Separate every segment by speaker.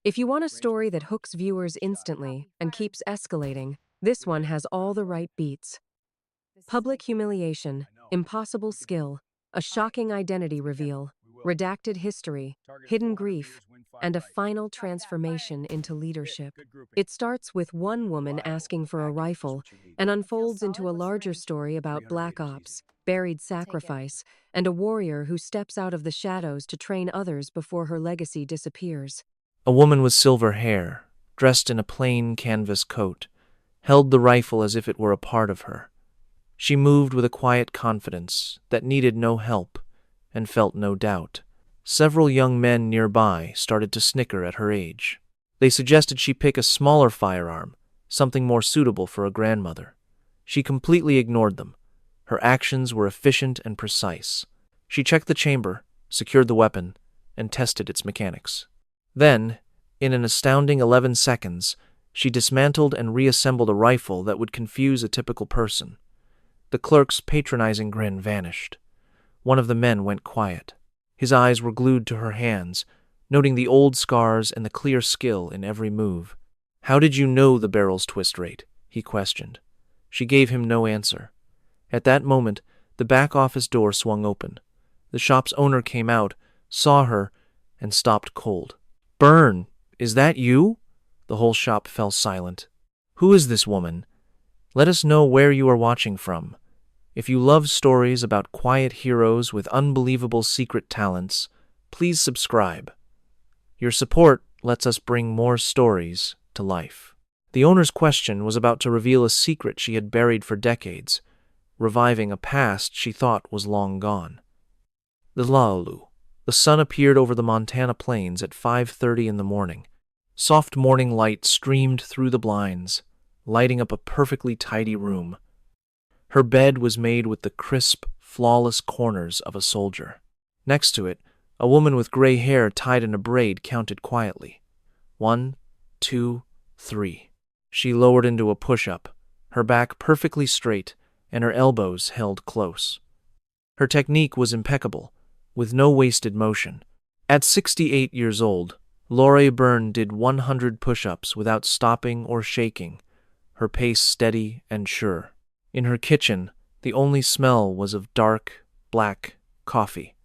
Speaker 1: If you want a story that hooks viewers instantly and keeps escalating, this one has all the right beats. Public humiliation, impossible skill, a shocking identity reveal, redacted history, hidden grief, and a final transformation into leadership. It starts with one woman asking for a rifle and unfolds into a larger story about black ops, buried sacrifice, and a warrior who steps out of the shadows to train others before her legacy disappears.
Speaker 2: A woman with silver hair, dressed in a plain canvas coat, held the rifle as if it were a part of her. She moved with a quiet confidence that needed no help and felt no doubt. Several young men nearby started to snicker at her age. They suggested she pick a smaller firearm, something more suitable for a grandmother. She completely ignored them. Her actions were efficient and precise. She checked the chamber, secured the weapon, and tested its mechanics. Then, in an astounding 11 seconds, she dismantled and reassembled a rifle that would confuse a typical person. The clerk's patronizing grin vanished. One of the men went quiet. His eyes were glued to her hands, noting the old scars and the clear skill in every move. "How did you know the barrel's twist rate?" he questioned. She gave him no answer. At that moment, the back office door swung open. The shop's owner came out, saw her, and stopped cold. "Byrne, is that you?" The whole shop fell silent. "Who is this woman? Let us know where you are watching from. If you love stories about quiet heroes with unbelievable secret talents, please subscribe. Your support lets us bring more stories to life." The owner's question was about to reveal a secret she had buried for decades, reviving a past she thought was long gone. The Laulu. The sun appeared over the Montana plains at 5:30 in the morning. Soft morning light streamed through the blinds, lighting up a perfectly tidy room. Her bed was made with the crisp, flawless corners of a soldier. Next to it, a woman with gray hair tied in a braid counted quietly. 1, 2, 3. She lowered into a push-up, her back perfectly straight and her elbows held close. Her technique was impeccable, with no wasted motion. At 68 years old, Lori Byrne did 100 push-ups without stopping or shaking, her pace steady and sure. In her kitchen, the only smell was of dark, black coffee.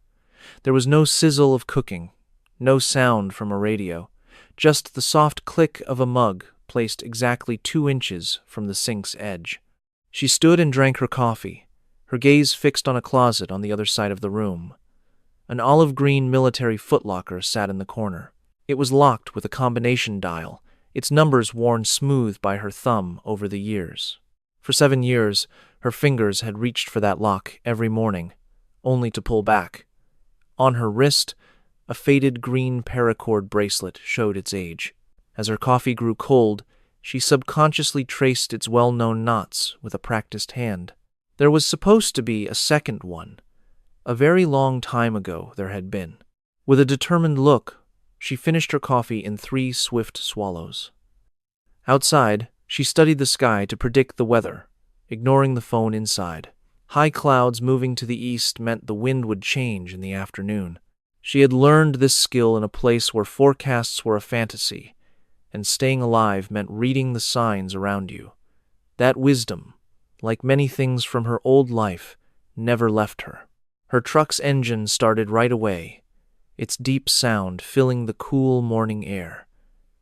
Speaker 2: There was no sizzle of cooking, no sound from a radio, just the soft click of a mug placed exactly 2 inches from the sink's edge. She stood and drank her coffee, her gaze fixed on a closet on the other side of the room. An olive-green military footlocker sat in the corner. It was locked with a combination dial, its numbers worn smooth by her thumb over the years. For 7 years, her fingers had reached for that lock every morning, only to pull back. On her wrist, a faded green paracord bracelet showed its age. As her coffee grew cold, she subconsciously traced its well-known knots with a practiced hand. There was supposed to be a second one. A very long time ago there had been. With a determined look, she finished her coffee in 3 swift swallows. Outside, she studied the sky to predict the weather, ignoring the phone inside. High clouds moving to the east meant the wind would change in the afternoon. She had learned this skill in a place where forecasts were a fantasy, and staying alive meant reading the signs around you. That wisdom, like many things from her old life, never left her. Her truck's engine started right away, its deep sound filling the cool morning air.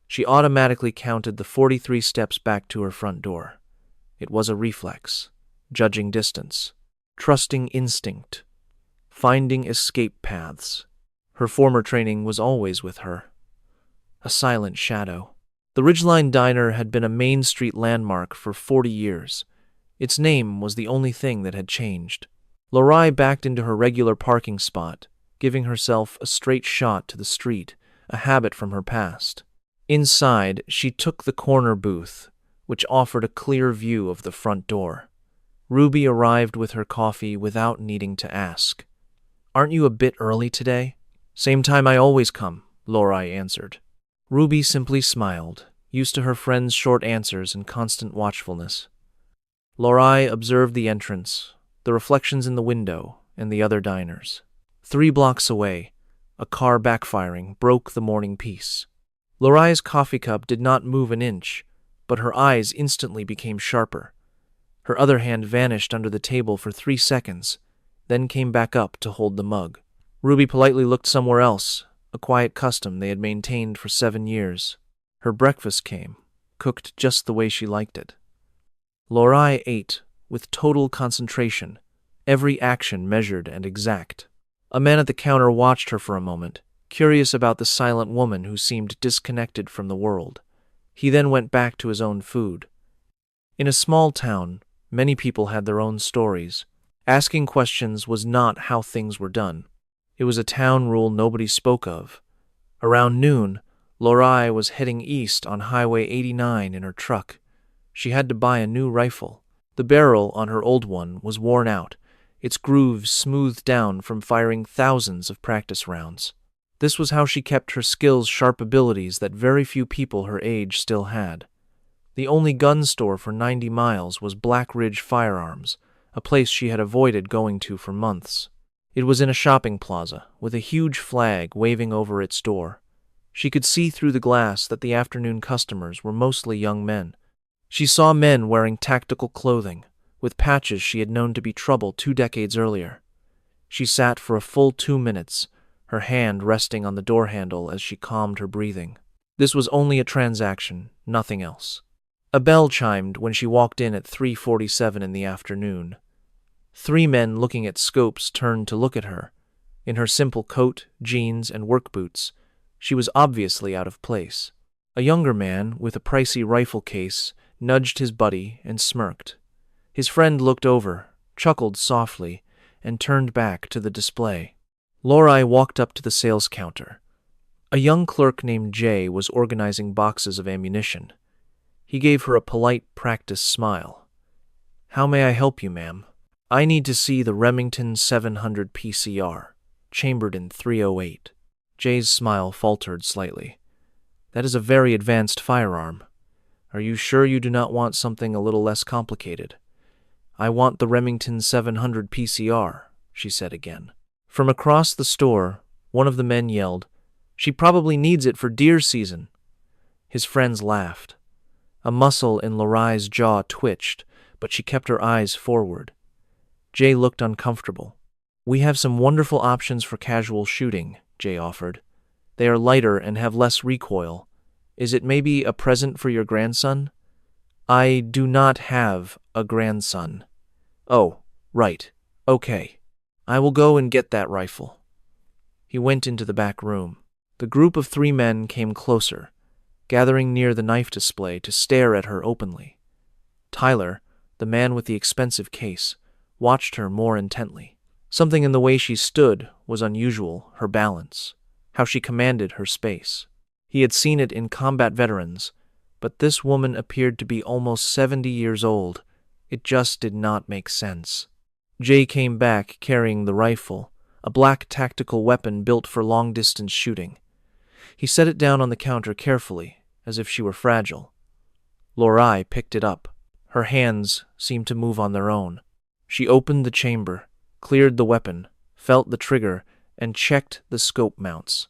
Speaker 2: She automatically counted the 43 steps back to her front door. It was a reflex, judging distance, trusting instinct, finding escape paths. Her former training was always with her. A silent shadow. The Ridgeline Diner had been a Main Street landmark for 40 years. Its name was the only thing that had changed. Lori backed into her regular parking spot, giving herself a straight shot to the street, a habit from her past. Inside, she took the corner booth, which offered a clear view of the front door. Ruby arrived with her coffee without needing to ask. "Aren't you a bit early today?" "Same time I always come," Lori answered. Ruby simply smiled, used to her friend's short answers and constant watchfulness. Lori observed the entrance, the reflections in the window, and the other diners. 3 blocks away, a car backfiring broke the morning peace. Lorai's coffee cup did not move an inch, but her eyes instantly became sharper. Her other hand vanished under the table for 3 seconds, then came back up to hold the mug. Ruby politely looked somewhere else, a quiet custom they had maintained for 7 years. Her breakfast came, cooked just the way she liked it. Lorai ate with total concentration, every action measured and exact. A man at the counter watched her for a moment, curious about the silent woman who seemed disconnected from the world. He then went back to his own food. In a small town, many people had their own stories. Asking questions was not how things were done. It was a town rule nobody spoke of. Around noon, Lorai was heading east on Highway 89 in her truck. She had to buy a new rifle. The barrel on her old one was worn out, its grooves smoothed down from firing thousands of practice rounds. This was how she kept her skills sharp abilities that very few people her age still had. The only gun store for 90 miles was Black Ridge Firearms, a place she had avoided going to for months. It was in a shopping plaza, with a huge flag waving over its door. She could see through the glass that the afternoon customers were mostly young men. She saw men wearing tactical clothing, with patches she had known to be trouble 2 decades earlier. She sat for a full 2 minutes, her hand resting on the door handle as she calmed her breathing. This was only a transaction, nothing else. A bell chimed when she walked in at 3:47 in the afternoon. 3 men looking at scopes turned to look at her. In her simple coat, jeans, and work boots, she was obviously out of place. A younger man, with a pricey rifle case, nudged his buddy and smirked. His friend looked over, chuckled softly, and turned back to the display. Lorai walked up to the sales counter. A young clerk named Jay was organizing boxes of ammunition. He gave her a polite, practiced smile. "How may I help you, ma'am?" "I need to see the Remington 700 PCR, chambered in .308. Jay's smile faltered slightly. "That is a very advanced firearm. Are you sure you do not want something a little less complicated?" "I want the Remington 700 PCR, she said again. From across the store, one of the men yelled, "She probably needs it for deer season." His friends laughed. A muscle in Lorai's jaw twitched, but she kept her eyes forward. Jay looked uncomfortable. "We have some wonderful options for casual shooting," Jay offered. "They are lighter and have less recoil. Is it maybe a present for your grandson?" "I do not have a grandson." "Oh, right. Okay. I will go and get that rifle." He went into the back room. The group of 3 men came closer, gathering near the knife display to stare at her openly. Tyler, the man with the expensive case, watched her more intently. Something in the way she stood was unusual, her balance, how she commanded her space. He had seen it in combat veterans, but this woman appeared to be almost 70 years old. It just did not make sense. Jay came back carrying the rifle, a black tactical weapon built for long-distance shooting. He set it down on the counter carefully, as if she were fragile. Lorai picked it up. Her hands seemed to move on their own. She opened the chamber, cleared the weapon, felt the trigger, and checked the scope mounts.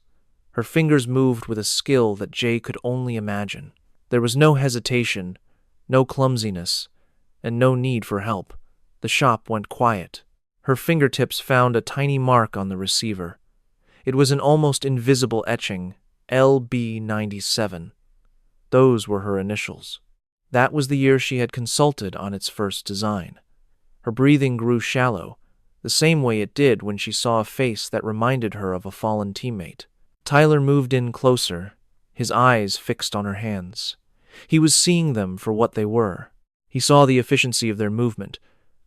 Speaker 2: Her fingers moved with a skill that Jay could only imagine. There was no hesitation, no clumsiness, and no need for help. The shop went quiet. Her fingertips found a tiny mark on the receiver. It was an almost invisible etching, LB97. Those were her initials. That was the year she had consulted on its first design. Her breathing grew shallow, the same way it did when she saw a face that reminded her of a fallen teammate. Tyler moved in closer, his eyes fixed on her hands. He was seeing them for what they were. He saw the efficiency of their movement,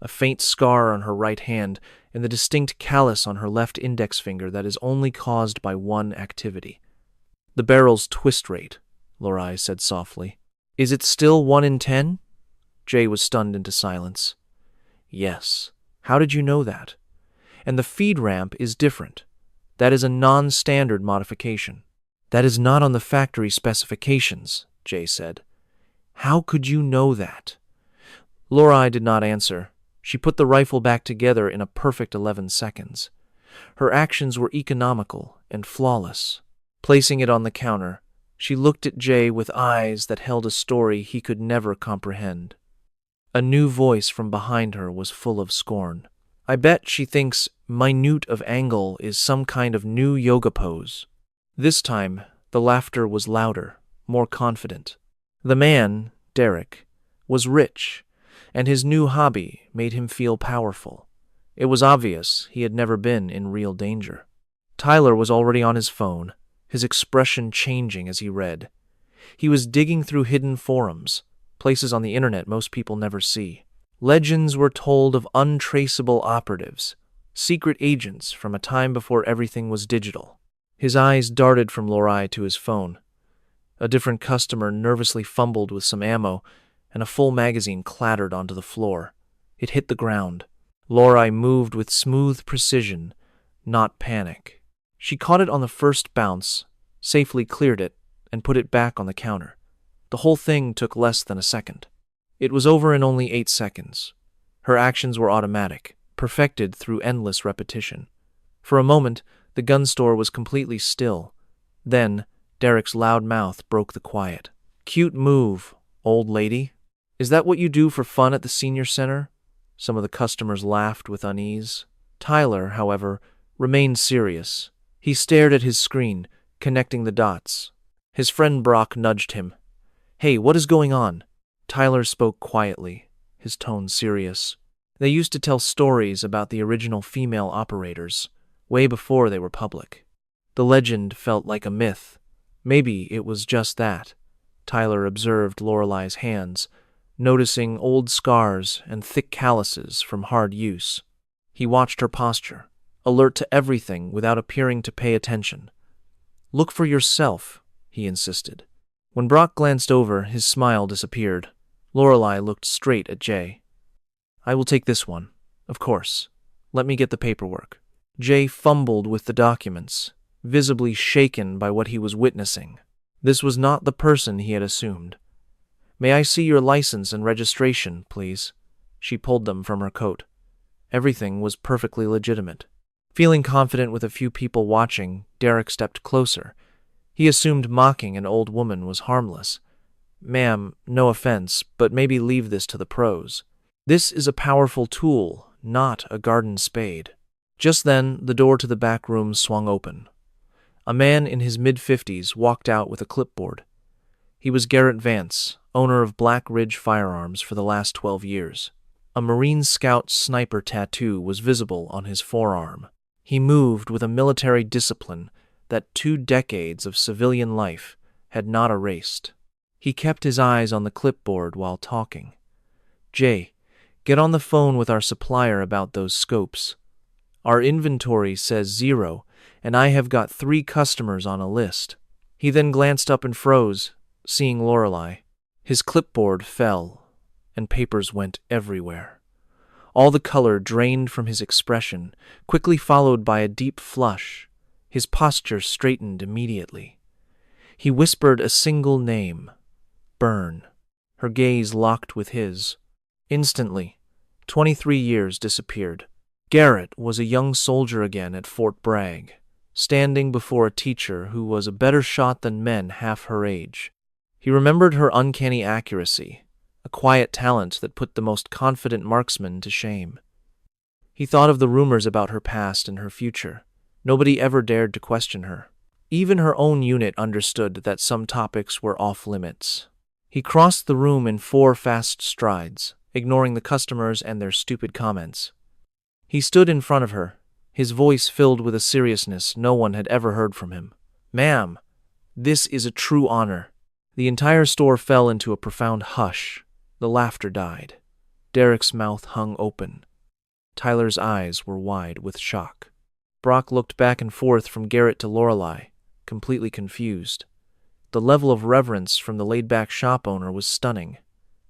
Speaker 2: a faint scar on her right hand, and the distinct callus on her left index finger that is only caused by one activity. "The barrel's twist rate," Lorai said softly. "Is it still 1 in 10? Jay was stunned into silence. "Yes. How did you know that?" "And the feed ramp is different. That is a non-standard modification." "That is not on the factory specifications," Jay said. "How could you know that?" Lorai did not answer. She put the rifle back together in a perfect 11 seconds. Her actions were economical and flawless. Placing it on the counter, She looked at Jay with eyes that held a story he could never comprehend. A new voice from behind her was full of scorn. I bet she thinks minute of angle is some kind of new yoga pose. This time, the laughter was louder, more confident. The man, Derek, was rich, and his new hobby made him feel powerful. It was obvious he had never been in real danger. Tyler was already on his phone, his expression changing as he read. He was digging through hidden forums, places on the internet most people never see. Legends were told of untraceable operatives, secret agents from a time before everything was digital. His eyes darted from Lorelei to his phone. A different customer nervously fumbled with some ammo, and a full magazine clattered onto the floor. It hit the ground. Lorelei moved with smooth precision, not panic. She caught it on the first bounce, safely cleared it, and put it back on the counter. The whole thing took less than a second. It was over in only 8 seconds. Her actions were automatic, perfected through endless repetition. For a moment, the gun store was completely still. Then, Derek's loud mouth broke the quiet. "Cute move, old lady. Is that what you do for fun at the senior center?" Some of the customers laughed with unease. Tyler, however, remained serious. He stared at his screen, connecting the dots. His friend Brock nudged him. "Hey, what is going on?" Tyler spoke quietly, his tone serious. They used to tell stories about the original female operators, way before they were public. The legend felt like a myth. Maybe it was just that. Tyler observed Lorelei's hands, noticing old scars and thick calluses from hard use. He watched her posture, alert to everything without appearing to pay attention. "Look for yourself," he insisted. When Brock glanced over, his smile disappeared. Lorelei looked straight at Jay. "I will take this one, of course. Let me get the paperwork." Jay fumbled with the documents, visibly shaken by what he was witnessing. This was not the person he had assumed. "May I see your license and registration, please?" She pulled them from her coat. Everything was perfectly legitimate. Feeling confident with a few people watching, Derek stepped closer. He assumed mocking an old woman was harmless. "Ma'am, no offense, but maybe leave this to the pros. This is a powerful tool, not a garden spade." Just then, the door to the back room swung open. A man in his mid-50s walked out with a clipboard. He was Garrett Vance, owner of Black Ridge Firearms for the last 12 years. A Marine Scout sniper tattoo was visible on his forearm. He moved with a military discipline that 2 decades of civilian life had not erased. He kept his eyes on the clipboard while talking. "Jay, get on the phone with our supplier about those scopes. Our inventory says 0, and I have got 3 customers on a list." He then glanced up and froze, seeing Lorelei. His clipboard fell, and papers went everywhere. All the color drained from his expression, quickly followed by a deep flush. His posture straightened immediately. He whispered a single name, Byrne. Her gaze locked with his. Instantly, 23 years disappeared. Garrett was a young soldier again at Fort Bragg, standing before a teacher who was a better shot than men half her age. He remembered her uncanny accuracy, a quiet talent that put the most confident marksman to shame. He thought of the rumors about her past and her future. Nobody ever dared to question her. Even her own unit understood that some topics were off limits. He crossed the room in 4 fast strides, ignoring the customers and their stupid comments. He stood in front of her, his voice filled with a seriousness no one had ever heard from him. "Ma'am, this is a true honor." The entire store fell into a profound hush. The laughter died. Derek's mouth hung open. Tyler's eyes were wide with shock. Brock looked back and forth from Garrett to Lorelei, completely confused. The level of reverence from the laid-back shop owner was stunning.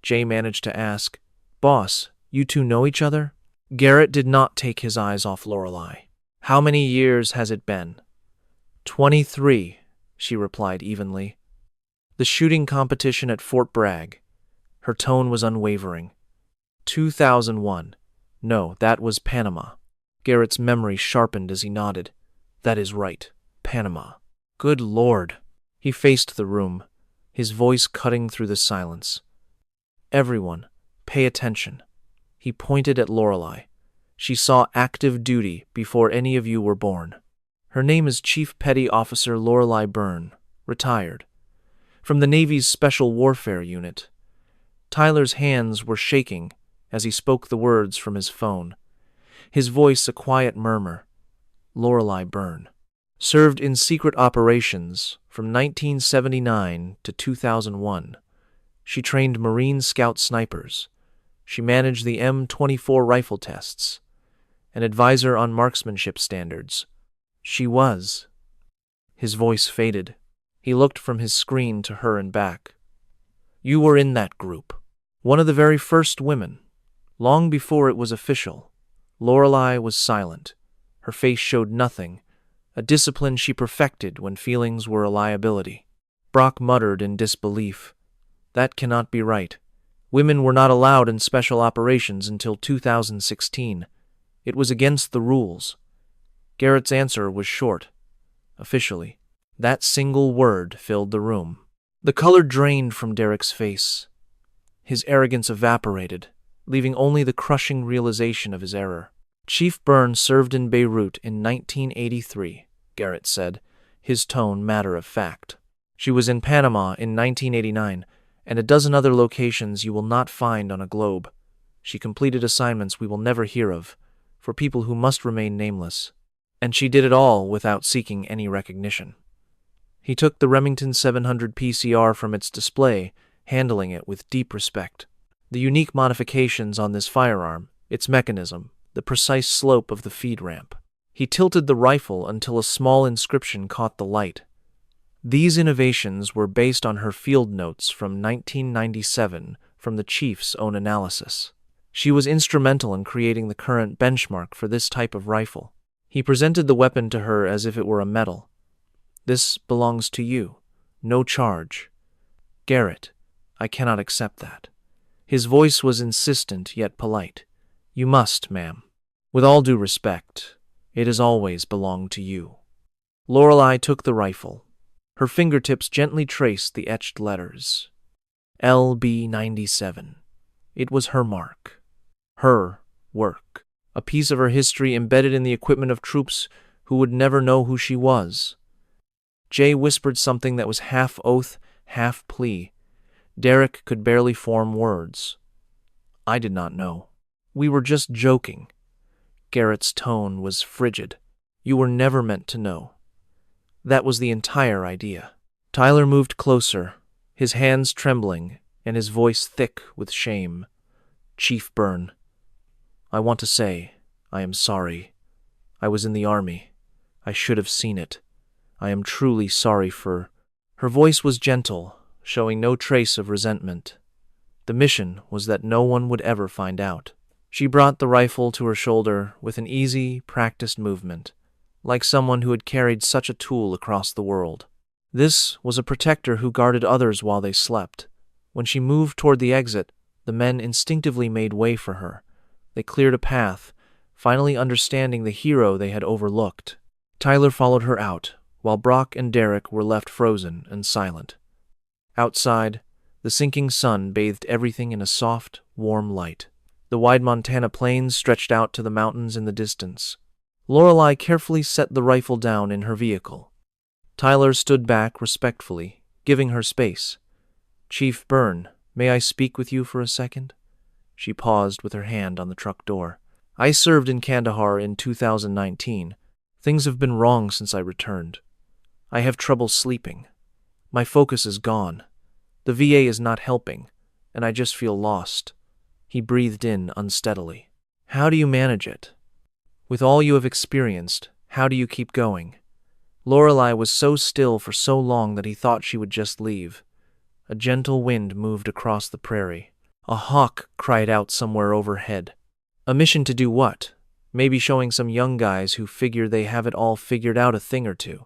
Speaker 2: Jay managed to ask, "Boss, you two know each other?" Garrett did not take his eyes off Lorelei. "How many years has it been?" 23, she replied evenly. "The shooting competition at Fort Bragg." Her tone was unwavering. 2001. No, that was Panama. Garrett's memory sharpened as he nodded. "That is right. Panama." "Good Lord." He faced the room, his voice cutting through the silence. Everyone, pay attention. He pointed at Lorelei. She saw active duty before any of you were born. Her name is Chief Petty Officer Lorelei Byrne, retired, from the Navy's Special Warfare Unit. Tyler's hands were shaking as he spoke the words from his phone, his voice a quiet murmur. Lorelei Byrne served in secret operations from 1979 to 2001. She trained Marine Scout snipers. She managed the M24 rifle tests, an advisor on marksmanship standards. She was. His voice faded. He looked from his screen to her and back. You were in that group. One of the very first women. Long before it was official. Lorelei was silent. Her face showed nothing, a discipline she perfected when feelings were a liability. Brock muttered in disbelief. That cannot be right. Women were not allowed in special operations until 2016. It was against the rules. Garrett's answer was short. Officially. That single word filled the room. The color drained from Derek's face. His arrogance evaporated, leaving only the crushing realization of his error. Chief Byrne served in Beirut in 1983, Garrett said, his tone matter of fact. She was in Panama in 1989, and a dozen other locations you will not find on a globe. She completed assignments we will never hear of, for people who must remain nameless. And she did it all without seeking any recognition. He took the Remington 700 PCR from its display, handling it with deep respect. The unique modifications on this firearm, its mechanism, the precise slope of the feed ramp. He tilted the rifle until a small inscription caught the light. These innovations were based on her field notes from 1997 from the chief's own analysis. She was instrumental in creating the current benchmark for this type of rifle. He presented the weapon to her as if it were a medal. This belongs to you. No charge. Garrett, I cannot accept that. His voice was insistent yet polite. You must, ma'am. With all due respect, it has always belonged to you. Lorelei took the rifle. Her fingertips gently traced the etched letters. LB-97. It was her mark. Her work. A piece of her history embedded in the equipment of troops who would never know who she was. Jay whispered something that was half oath, half plea. Derek could barely form words. I did not know. We were just joking. Garrett's tone was frigid. You were never meant to know. That was the entire idea. Tyler moved closer, his hands trembling and his voice thick with shame. Chief Byrne, I want to say, I am sorry. I was in the army. I should have seen it. I am truly sorry for... Her voice was gentle, showing no trace of resentment. The mission was that no one would ever find out. She brought the rifle to her shoulder with an easy, practiced movement, like someone who had carried such a tool across the world. This was a protector who guarded others while they slept. When she moved toward the exit, the men instinctively made way for her. They cleared a path, finally understanding the hero they had overlooked. Tyler followed her out, while Brock and Derek were left frozen and silent. Outside, the sinking sun bathed everything in a soft, warm light. The wide Montana plains stretched out to the mountains in the distance. Lorelei carefully set the rifle down in her vehicle. Tyler stood back respectfully, giving her space. Chief Byrne, may I speak with you for a second? She paused with her hand on the truck door. I served in Kandahar in 2019. Things have been wrong since I returned. I have trouble sleeping. My focus is gone. The VA is not helping, and I just feel lost. He breathed in unsteadily. How do you manage it? With all you have experienced, how do you keep going? Lorelei was so still for so long that he thought she would just leave. A gentle wind moved across the prairie. A hawk cried out somewhere overhead. A mission to do what? Maybe showing some young guys who figure they have it all figured out a thing or two.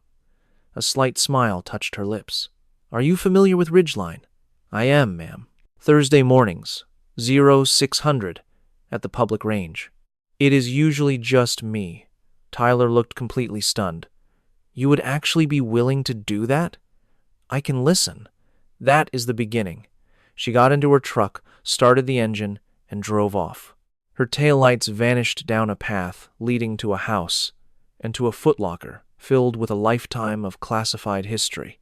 Speaker 2: A slight smile touched her lips. Are you familiar with Ridgeline? I am, ma'am. Thursday mornings, 0600, at the public range. It is usually just me. Tyler looked completely stunned. You would actually be willing to do that? I can listen. That is the beginning. She got into her truck, started the engine, and drove off. Her taillights vanished down a path leading to a house and to a footlocker filled with a lifetime of classified history.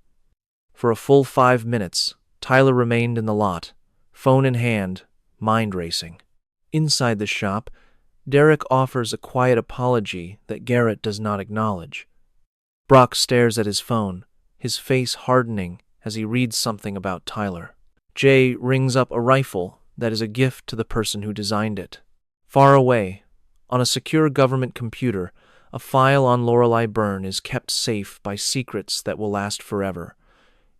Speaker 2: For a full 5 minutes, Tyler remained in the lot, phone in hand, mind racing. Inside the shop, Derek offers a quiet apology that Garrett does not acknowledge. Brock stares at his phone, his face hardening as he reads something about Tyler. Jay rings up a rifle that is a gift to the person who designed it. Far away, on a secure government computer, a file on Lorelei Byrne is kept safe by secrets that will last forever.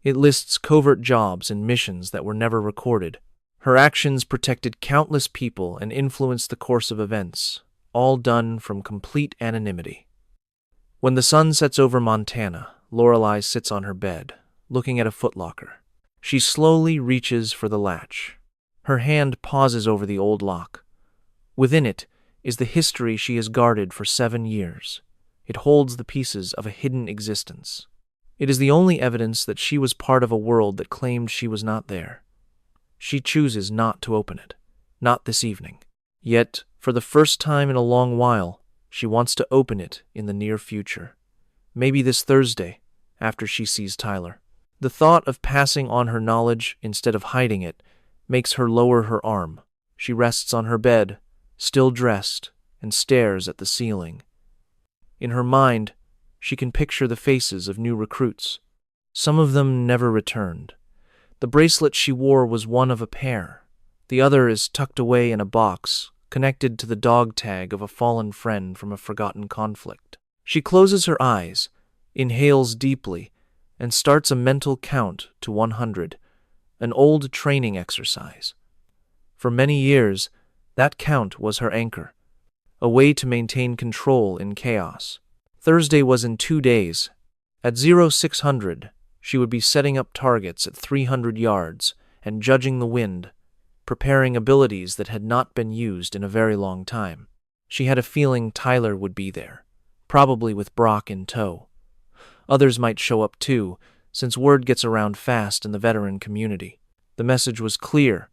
Speaker 2: It lists covert jobs and missions that were never recorded. Her actions protected countless people and influenced the course of events, all done from complete anonymity. When the sun sets over Montana, Lorelei sits on her bed, looking at a footlocker. She slowly reaches for the latch. Her hand pauses over the old lock. Within it is the history she has guarded for 7 years. It holds the pieces of a hidden existence. It is the only evidence that she was part of a world that claimed she was not there. She chooses not to open it, not this evening. Yet, for the first time in a long while, she wants to open it in the near future. Maybe this Thursday, after she sees Tyler. The thought of passing on her knowledge instead of hiding it makes her lower her arm. She rests on her bed, still dressed, and stares at the ceiling. In her mind, she can picture the faces of new recruits. Some of them never returned. The bracelet she wore was one of a pair. The other is tucked away in a box, connected to the dog tag of a fallen friend from a forgotten conflict. She closes her eyes, inhales deeply, and starts a mental count to 100, an old training exercise. For many years, that count was her anchor, a way to maintain control in chaos. Thursday was in 2 days. At 0600, she would be setting up targets at 300 yards and judging the wind, preparing abilities that had not been used in a very long time. She had a feeling Tyler would be there, probably with Brock in tow. Others might show up too, since word gets around fast in the veteran community. The message was clear.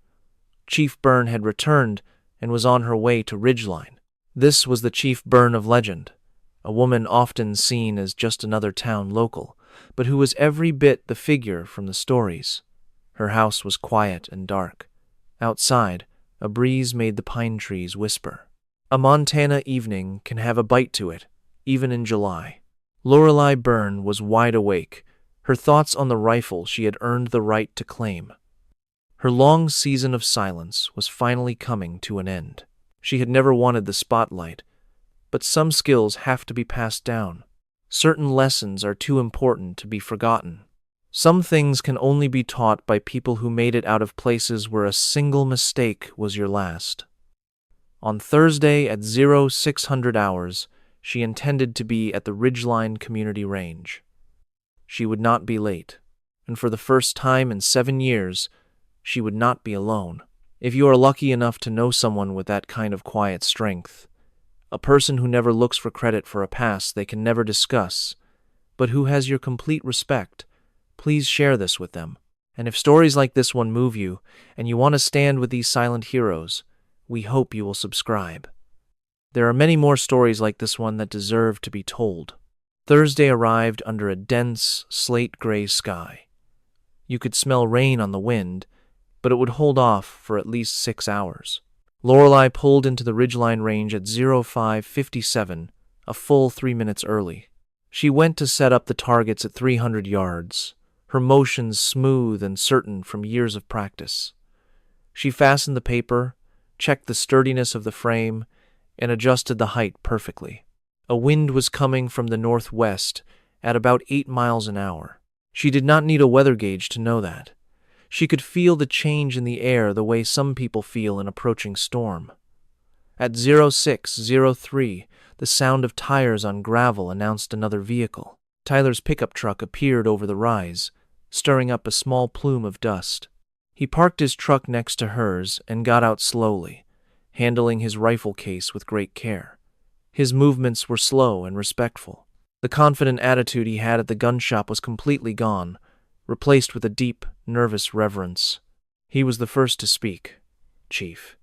Speaker 2: Chief Byrne had returned and was on her way to Ridgeline. This was the Chief Byrne of legend, a woman often seen as just another town local, but who was every bit the figure from the stories. Her house was quiet and dark. Outside, a breeze made the pine trees whisper. A Montana evening can have a bite to it, even in July. Lorelei Byrne was wide awake, her thoughts on the rifle she had earned the right to claim. Her long season of silence was finally coming to an end. She had never wanted the spotlight, but some skills have to be passed down. Certain lessons are too important to be forgotten. Some things can only be taught by people who made it out of places where a single mistake was your last. On Thursday at 0600 hours, she intended to be at the Ridgeline Community Range. She would not be late, and for the first time in 7 years, she would not be alone. If you are lucky enough to know someone with that kind of quiet strength, a person who never looks for credit for a past they can never discuss, but who has your complete respect, please share this with them. And if stories like this one move you, and you want to stand with these silent heroes, we hope you will subscribe. There are many more stories like this one that deserve to be told. Thursday arrived under a dense, slate-gray sky. You could smell rain on the wind, but it would hold off for at least 6 hours. Lorelei pulled into the Ridgeline Range at 0557, a full 3 minutes early. She went to set up the targets at 300 yards, her motions smooth and certain from years of practice. She fastened the paper, checked the sturdiness of the frame, and adjusted the height perfectly. A wind was coming from the northwest at about 8 miles an hour. She did not need a weather gauge to know that. She could feel the change in the air the way some people feel an approaching storm. At 0603, the sound of tires on gravel announced another vehicle. Tyler's pickup truck appeared over the rise, stirring up a small plume of dust. He parked his truck next to hers and got out slowly, handling his rifle case with great care. His movements were slow and respectful. The confident attitude he had at the gun shop was completely gone, replaced with a deep, nervous reverence. He was the first to speak. "Chief,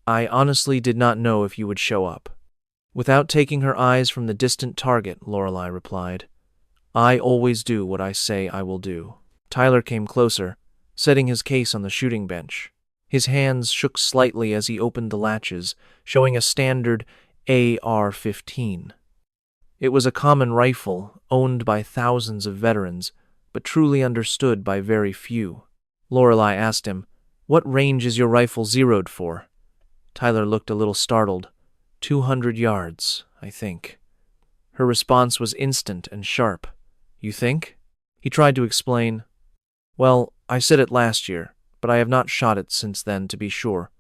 Speaker 2: I honestly did not know if you would show up." Without taking her eyes from the distant target, Lorelei replied, "I always do what I say I will do." Tyler came closer, setting his case on the shooting bench. His hands shook slightly as he opened the latches, showing a standard AR-15. It was a common rifle, owned by thousands of veterans, but truly understood by very few. Lorelei asked him, "What range is your rifle zeroed for?" Tyler looked a little startled. 200 yards, I think." Her response was instant and sharp. "You think?" He tried to explain. "Well, I said it last year, but I have not shot it since then to be sure."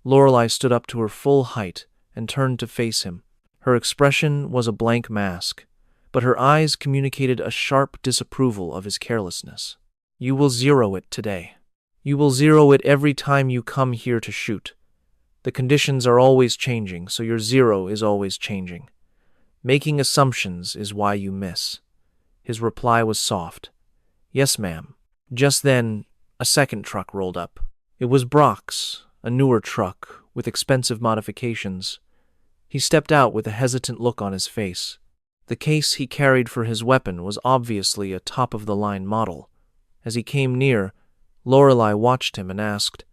Speaker 2: Lorelei stood up to her full height and turned to face him. Her expression was a blank mask, but her eyes communicated a sharp disapproval of his carelessness. "You will zero it today. You will zero it every time you come here to shoot. The conditions are always changing, so your zero is always changing. Making assumptions is why you miss." His reply was soft. "Yes, ma'am." Just then, a second truck rolled up. It was Brock's, a newer truck with expensive modifications. He stepped out with a hesitant look on his face. The case he carried for his weapon was obviously a top-of-the-line model. As he came near, Lorelei watched him and asked,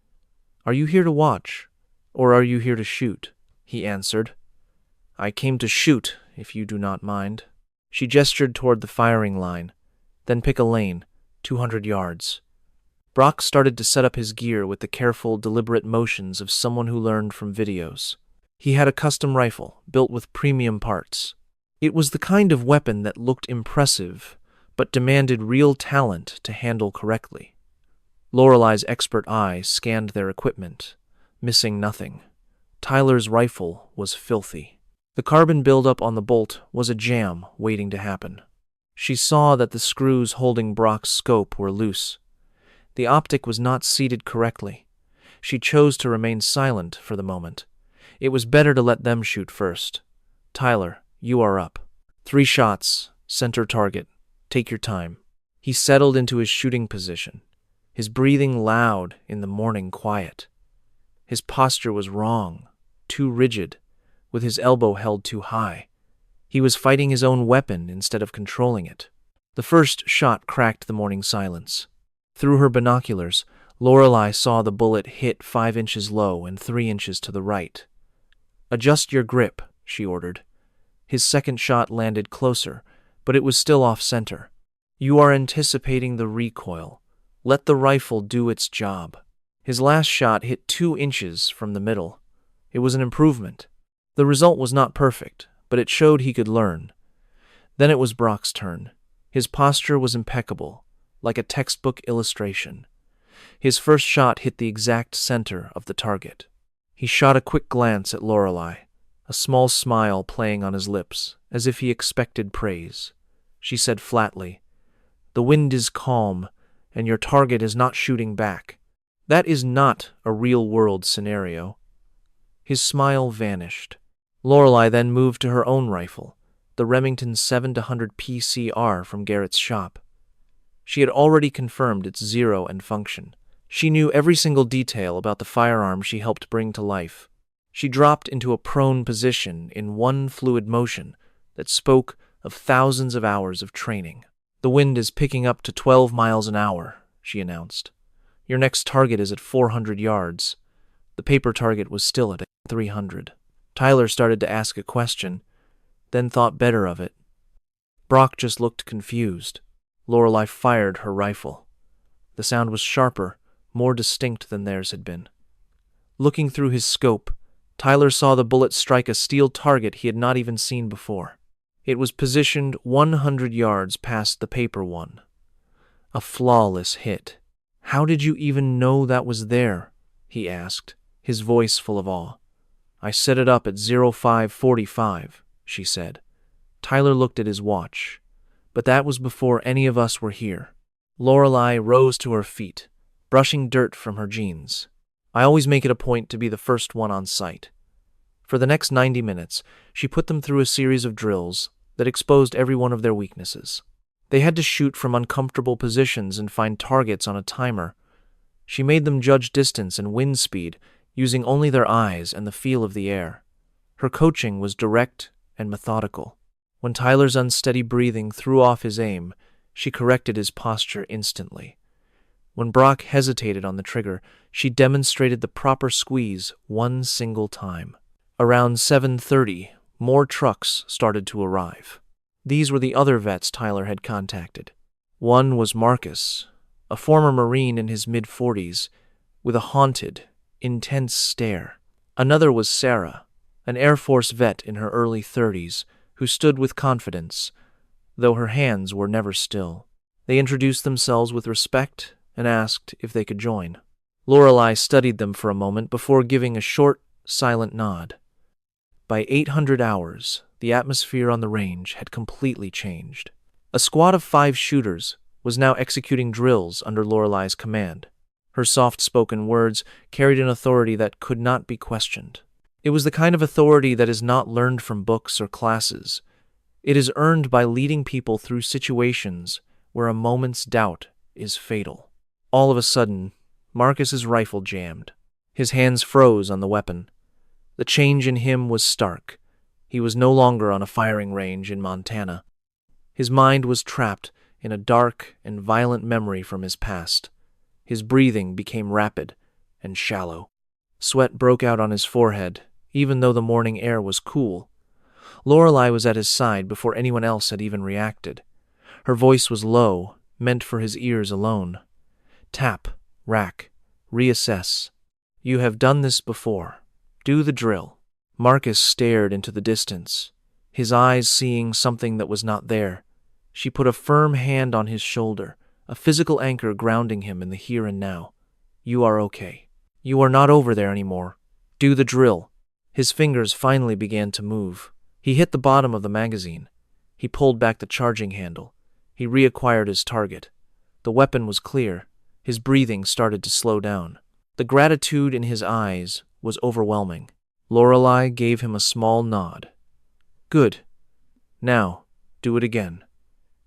Speaker 2: "Are you here to watch, or are you here to shoot?" He answered, "I came to shoot, if you do not mind." She gestured toward the firing line. "Then pick a lane, 200 yards." Brock started to set up his gear with the careful, deliberate motions of someone who learned from videos. He had a custom rifle, built with premium parts. It was the kind of weapon that looked impressive, but demanded real talent to handle correctly. Lorelei's expert eye scanned their equipment, missing nothing. Tyler's rifle was filthy. The carbon buildup on the bolt was a jam waiting to happen. She saw that the screws holding Brock's scope were loose. The optic was not seated correctly. She chose to remain silent for the moment. It was better to let them shoot first. "Tyler, you are up. 3 shots, center target. Take your time." He settled into his shooting position, his breathing loud in the morning quiet. His posture was wrong, too rigid, with his elbow held too high. He was fighting his own weapon instead of controlling it. The first shot cracked the morning silence. Through her binoculars, Lorelei saw the bullet hit 5 inches low and 3 inches to the right. "Adjust your grip," she ordered. His second shot landed closer, but it was still off-center. "You are anticipating the recoil. Let the rifle do its job." His last shot hit 2 inches from the middle. It was an improvement. The result was not perfect, but it showed he could learn. Then it was Brock's turn. His posture was impeccable, like a textbook illustration. His first shot hit the exact center of the target. He shot a quick glance at Lorelei, a small smile playing on his lips, as if he expected praise. She said flatly, "The wind is calm, and your target is not shooting back. That is not a real-world scenario." His smile vanished. Lorelei then moved to her own rifle, the Remington 700 PCR from Garrett's shop. She had already confirmed its zero and function. She knew every single detail about the firearm she helped bring to life. She dropped into a prone position in one fluid motion that spoke of thousands of hours of training. "The wind is picking up to 12 miles an hour," she announced. "Your next target is at 400 yards. The paper target was still at 300. Tyler started to ask a question, then thought better of it. Brock just looked confused. Lorelei fired her rifle. The sound was sharper, more distinct than theirs had been. Looking through his scope, Tyler saw the bullet strike a steel target he had not even seen before. It was positioned 100 yards past the paper one. A flawless hit. "How did you even know that was there?" he asked, his voice full of awe. "I set it up at 05:45, she said. Tyler looked at his watch. But that was before any of us were here. Lorelei rose to her feet, brushing dirt from her jeans. I always make it a point to be the first one on site. For the next 90 minutes, she put them through a series of drills that exposed every one of their weaknesses. They had to shoot from uncomfortable positions and find targets on a timer. She made them judge distance and wind speed, using only their eyes and the feel of the air. Her coaching was direct and methodical. When Tyler's unsteady breathing threw off his aim, she corrected his posture instantly. When Brock hesitated on the trigger, she demonstrated the proper squeeze one single time. Around 7:30, more trucks started to arrive. These were the other vets Tyler had contacted. One was Marcus, a former Marine in his mid-40s, with a haunted, intense stare. Another was Sarah, an Air Force vet in her early 30s, who stood with confidence, though her hands were never still. They introduced themselves with respect and asked if they could join. Lorelei studied them for a moment before giving a short, silent nod. By 800 hours, the atmosphere on the range had completely changed. A squad of 5 shooters was now executing drills under Lorelei's command. Her soft-spoken words carried an authority that could not be questioned. It was the kind of authority that is not learned from books or classes. It is earned by leading people through situations where a moment's doubt is fatal. All of a sudden, Marcus's rifle jammed. His hands froze on the weapon. The change in him was stark. He was no longer on a firing range in Montana. His mind was trapped in a dark and violent memory from his past. His breathing became rapid and shallow. Sweat broke out on his forehead, even though the morning air was cool. Lorelei was at his side before anyone else had even reacted. Her voice was low, meant for his ears alone. Tap, rack, reassess. You have done this before. Do the drill. Marcus stared into the distance, his eyes seeing something that was not there. She put a firm hand on his shoulder, a physical anchor grounding him in the here and now. You are okay. You are not over there anymore. Do the drill. His fingers finally began to move. He hit the bottom of the magazine. He pulled back the charging handle. He reacquired his target. The weapon was clear. His breathing started to slow down. The gratitude in his eyes was overwhelming. Lorelei gave him a small nod. Good. Now, do it again.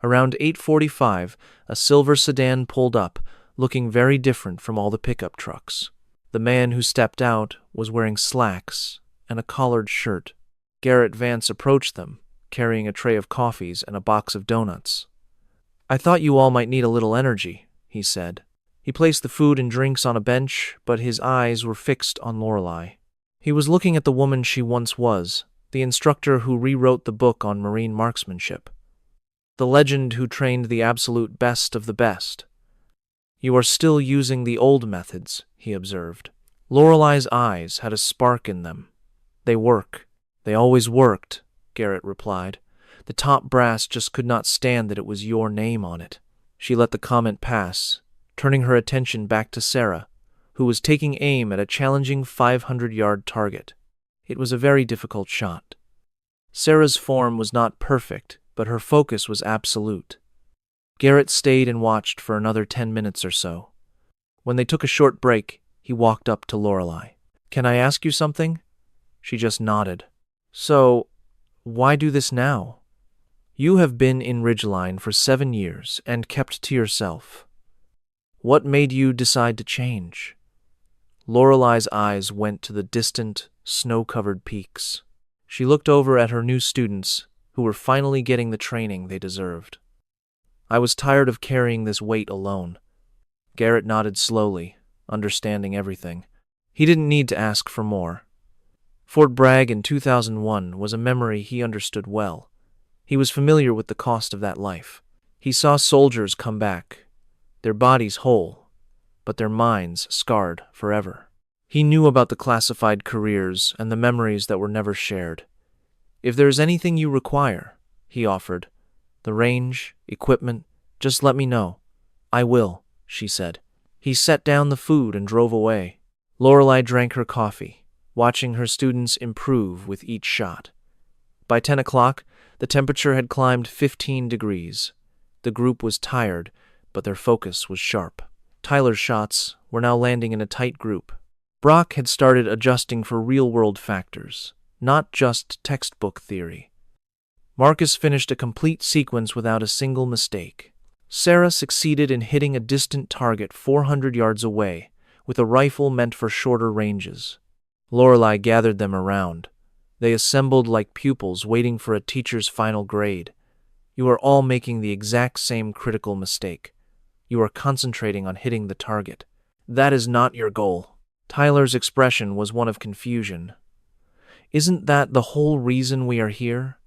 Speaker 2: Around 8:45, a silver sedan pulled up, looking very different from all the pickup trucks. The man who stepped out was wearing slacks and a collared shirt. Garrett Vance approached them, carrying a tray of coffees and a box of donuts. I thought you all might need a little energy, he said. He placed the food and drinks on a bench, but his eyes were fixed on Lorelei. He was looking at the woman she once was, the instructor who rewrote the book on Marine marksmanship. The legend who trained the absolute best of the best. You are still using the old methods, he observed. Lorelei's eyes had a spark in them. They work. They always worked, Garrett replied. The top brass just could not stand that it was your name on it. She let the comment pass, turning her attention back to Sarah, who was taking aim at a challenging 500-yard target. It was a very difficult shot. Sarah's form was not perfect, but her focus was absolute. Garrett stayed and watched for another 10 minutes or so. When they took a short break, he walked up to Lorelei. Can I ask you something? She just nodded. So, why do this now? You have been in Ridgeline for 7 years and kept to yourself. What made you decide to change? Lorelei's eyes went to the distant, snow-covered peaks. She looked over at her new students, who were finally getting the training they deserved. I was tired of carrying this weight alone. Garrett nodded slowly, understanding everything. He didn't need to ask for more. Fort Bragg in 2001 was a memory he understood well. He was familiar with the cost of that life. He saw soldiers come back, their bodies whole, but their minds scarred forever. He knew about the classified careers and the memories that were never shared. If there is anything you require, he offered, the range, equipment, just let me know. I will, she said. He set down the food and drove away. Lorelei drank her coffee, watching her students improve with each shot. By 10 o'clock, the temperature had climbed 15 degrees. The group was tired, but their focus was sharp. Tyler's shots were now landing in a tight group. Brock had started adjusting for real-world factors, not just textbook theory. Marcus finished a complete sequence without a single mistake. Sarah succeeded in hitting a distant target 400 yards away with a rifle meant for shorter ranges. Lorelei gathered them around. They assembled like pupils waiting for a teacher's final grade. You are all making the exact same critical mistake. You are concentrating on hitting the target. That is not your goal. Tyler's expression was one of confusion. Isn't that the whole reason we are here?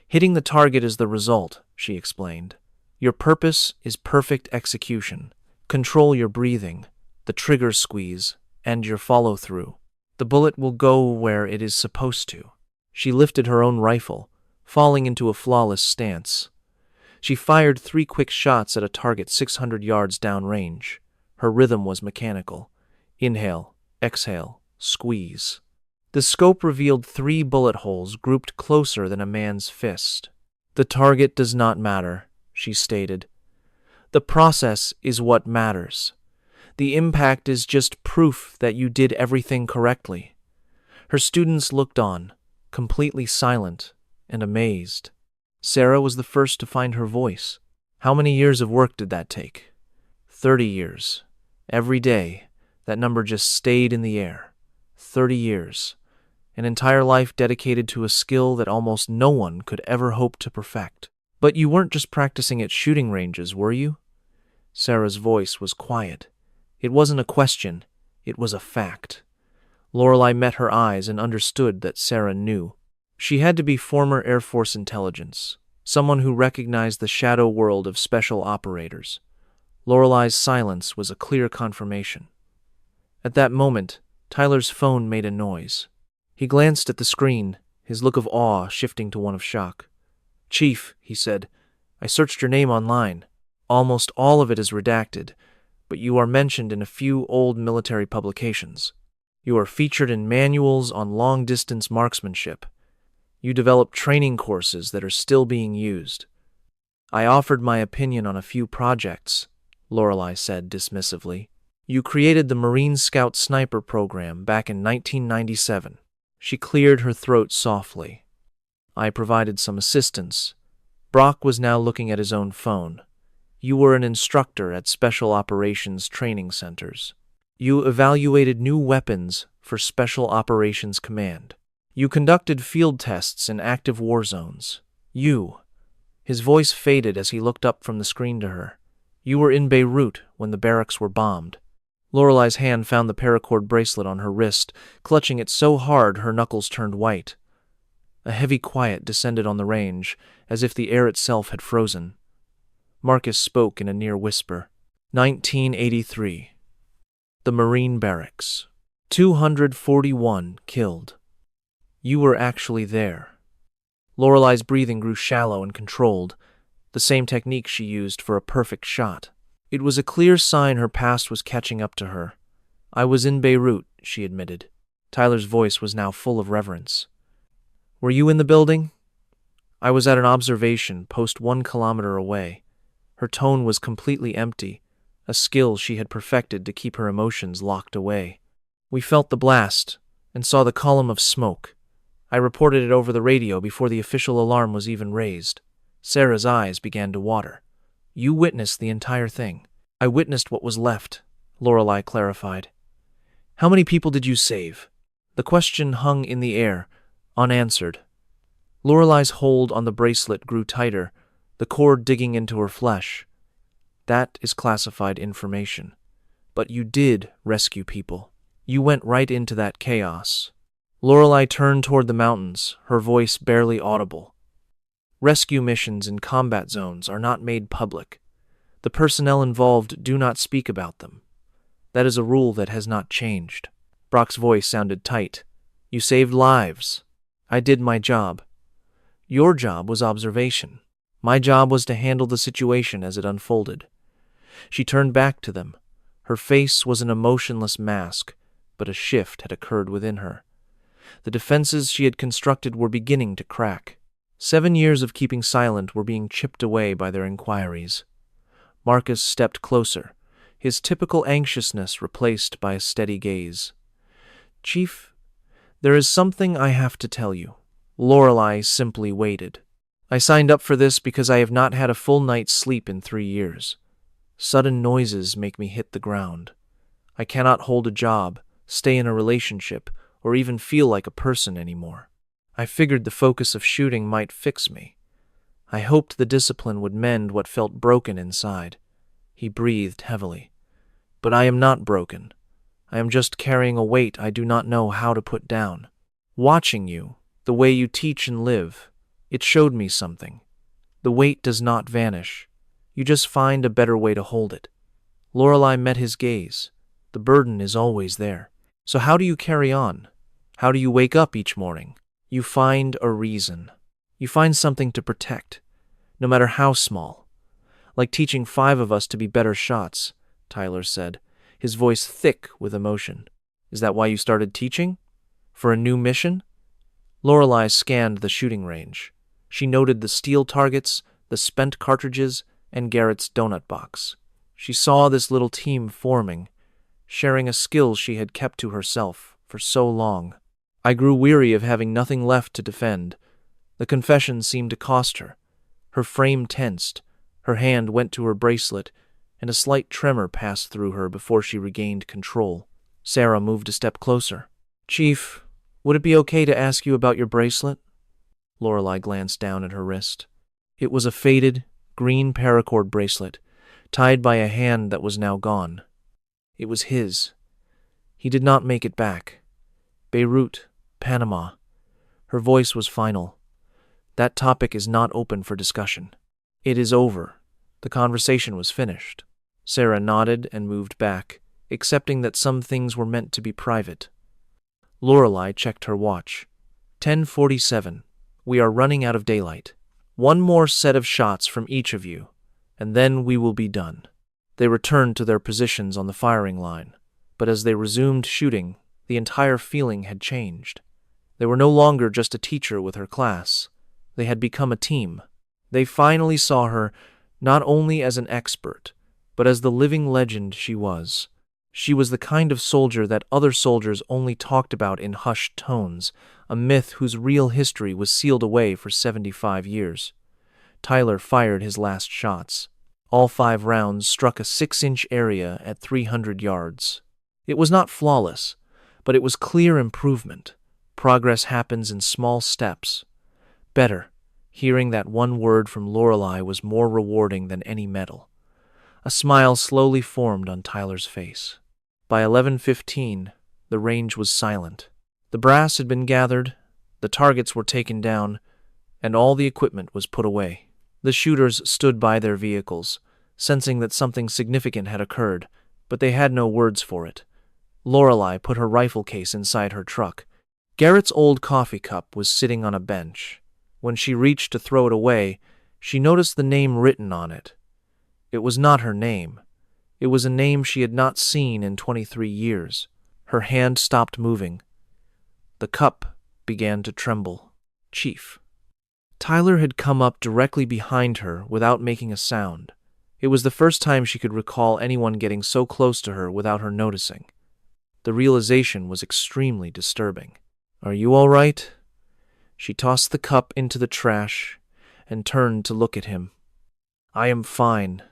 Speaker 2: Hitting the target is the result, she explained. Your purpose is perfect execution. Control your breathing, the trigger squeeze, and your follow-through. The bullet will go where it is supposed to. She lifted her own rifle, falling into a flawless stance. She fired 3 quick shots at a target 600 yards downrange. Her rhythm was mechanical. Inhale, exhale, squeeze. The scope revealed 3 bullet holes grouped closer than a man's fist. The target does not matter, she stated. The process is what matters. The impact is just proof that you did everything correctly. Her students looked on, completely silent and amazed. Sarah was the first to find her voice. How many years of work did that take? 30 years. Every day, that number just stayed in the air. 30 years. An entire life dedicated to a skill that almost no one could ever hope to perfect. But you weren't just practicing at shooting ranges, were you? Sarah's voice was quiet. It wasn't a question, it was a fact. Lorelei met her eyes and understood that Sarah knew. She had to be former Air Force intelligence, someone who recognized the shadow world of special operators. Lorelei's silence was a clear confirmation. At that moment, Tyler's phone made a noise. He glanced at the screen, his look of awe shifting to one of shock. "Chief," he said, "I searched your name online. Almost all of it is redacted, but you are mentioned in a few old military publications. You are featured in manuals on long-distance marksmanship. You developed training courses that are still being used. I offered my opinion on a few projects," Lorelei said dismissively. "You created the Marine Scout Sniper program back in 1997. She cleared her throat softly. "I provided some assistance." Brock was now looking at his own phone. "You were an instructor at Special Operations Training Centers. You evaluated new weapons for Special Operations Command. You conducted field tests in active war zones. His voice faded as he looked up from the screen to her. "You were in Beirut when the barracks were bombed." Lorelei's hand found the paracord bracelet on her wrist, clutching it so hard her knuckles turned white. A heavy quiet descended on the range, as if the air itself had frozen. Marcus spoke in a near whisper. 1983. The Marine Barracks. 241 killed. You were actually there. Lorelei's breathing grew shallow and controlled, the same technique she used for a perfect shot. It was a clear sign her past was catching up to her. "I was in Beirut," she admitted. Tyler's voice was now full of reverence. "Were you in the building?" "I was at an observation post 1 kilometer away." Her tone was completely empty, a skill she had perfected to keep her emotions locked away. "We felt the blast and saw the column of smoke. I reported it over the radio before the official alarm was even raised." Sarah's eyes began to water. "You witnessed the entire thing." "I witnessed what was left," Lorelei clarified. "How many people did you save?" The question hung in the air, unanswered. Lorelei's hold on the bracelet grew tighter, the cord digging into her flesh. "That is classified information. But you did rescue people. You went right into that chaos." Lorelei turned toward the mountains, her voice barely audible. "Rescue missions in combat zones are not made public. The personnel involved do not speak about them. That is a rule that has not changed." Brock's voice sounded tight. "You saved lives. I did my job. Your job was observation. My job was to handle the situation as it unfolded." She turned back to them. Her face was an emotionless mask, but a shift had occurred within her. The defenses she had constructed were beginning to crack. 7 years of keeping silent were being chipped away by their inquiries. Marcus stepped closer, his typical anxiousness replaced by a steady gaze. "Chief, there is something I have to tell you." Lorelei simply waited. I signed up for this because I have not had a full night's sleep in 3 years. Sudden noises make me hit the ground. I cannot hold a job, stay in a relationship, or even feel like a person anymore. I figured the focus of shooting might fix me. I hoped the discipline would mend what felt broken inside. He breathed heavily. But I am not broken. I am just carrying a weight I do not know how to put down. Watching you, the way you teach and live, it showed me something. The weight does not vanish. You just find a better way to hold it. Lorelei met his gaze. The burden is always there. So how do you carry on? How do you wake up each morning? You find a reason. You find something to protect, no matter how small. Like teaching 5 of us to be better shots, Tyler said, his voice thick with emotion. Is that why you started teaching? For a new mission? Lorelei scanned the shooting range. She noted the steel targets, the spent cartridges, and Garrett's donut box. She saw this little team forming, sharing a skill she had kept to herself for so long. I grew weary of having nothing left to defend. The confession seemed to cost her. Her frame tensed, her hand went to her bracelet, and a slight tremor passed through her before she regained control. Sarah moved a step closer. Chief, would it be okay to ask you about your bracelet? Lorelei glanced down at her wrist. It was a faded, green paracord bracelet, tied by a hand that was now gone. It was his. He did not make it back. Beirut, Panama. Her voice was final. That topic is not open for discussion. It is over. The conversation was finished. Sarah nodded and moved back, accepting that some things were meant to be private. Lorelei checked her watch. 10:47. We are running out of daylight. 1 more set of shots from each of you, and then we will be done. They returned to their positions on the firing line, but as they resumed shooting, the entire feeling had changed. They were no longer just a teacher with her class. They had become a team. They finally saw her not only as an expert, but as the living legend she was. She was the kind of soldier that other soldiers only talked about in hushed tones, a myth whose real history was sealed away for 75 years. Tyler fired his last shots. All 5 rounds struck a 6-inch area at 300 yards. It was not flawless, but it was clear improvement. Progress happens in small steps. Better, hearing that one word from Lorelei was more rewarding than any medal. A smile slowly formed on Tyler's face. By 11:15, the range was silent. The brass had been gathered, the targets were taken down, and all the equipment was put away. The shooters stood by their vehicles, sensing that something significant had occurred, but they had no words for it. Lorelei put her rifle case inside her truck. Garrett's old coffee cup was sitting on a bench. When she reached to throw it away, she noticed the name written on it. It was not her name. It was a name she had not seen in 23 years. Her hand stopped moving. The cup began to tremble. Chief. Tyler had come up directly behind her without making a sound. It was the first time she could recall anyone getting so close to her without her noticing. The realization was extremely disturbing. Are you all right? She tossed the cup into the trash and turned to look at him. I am fine.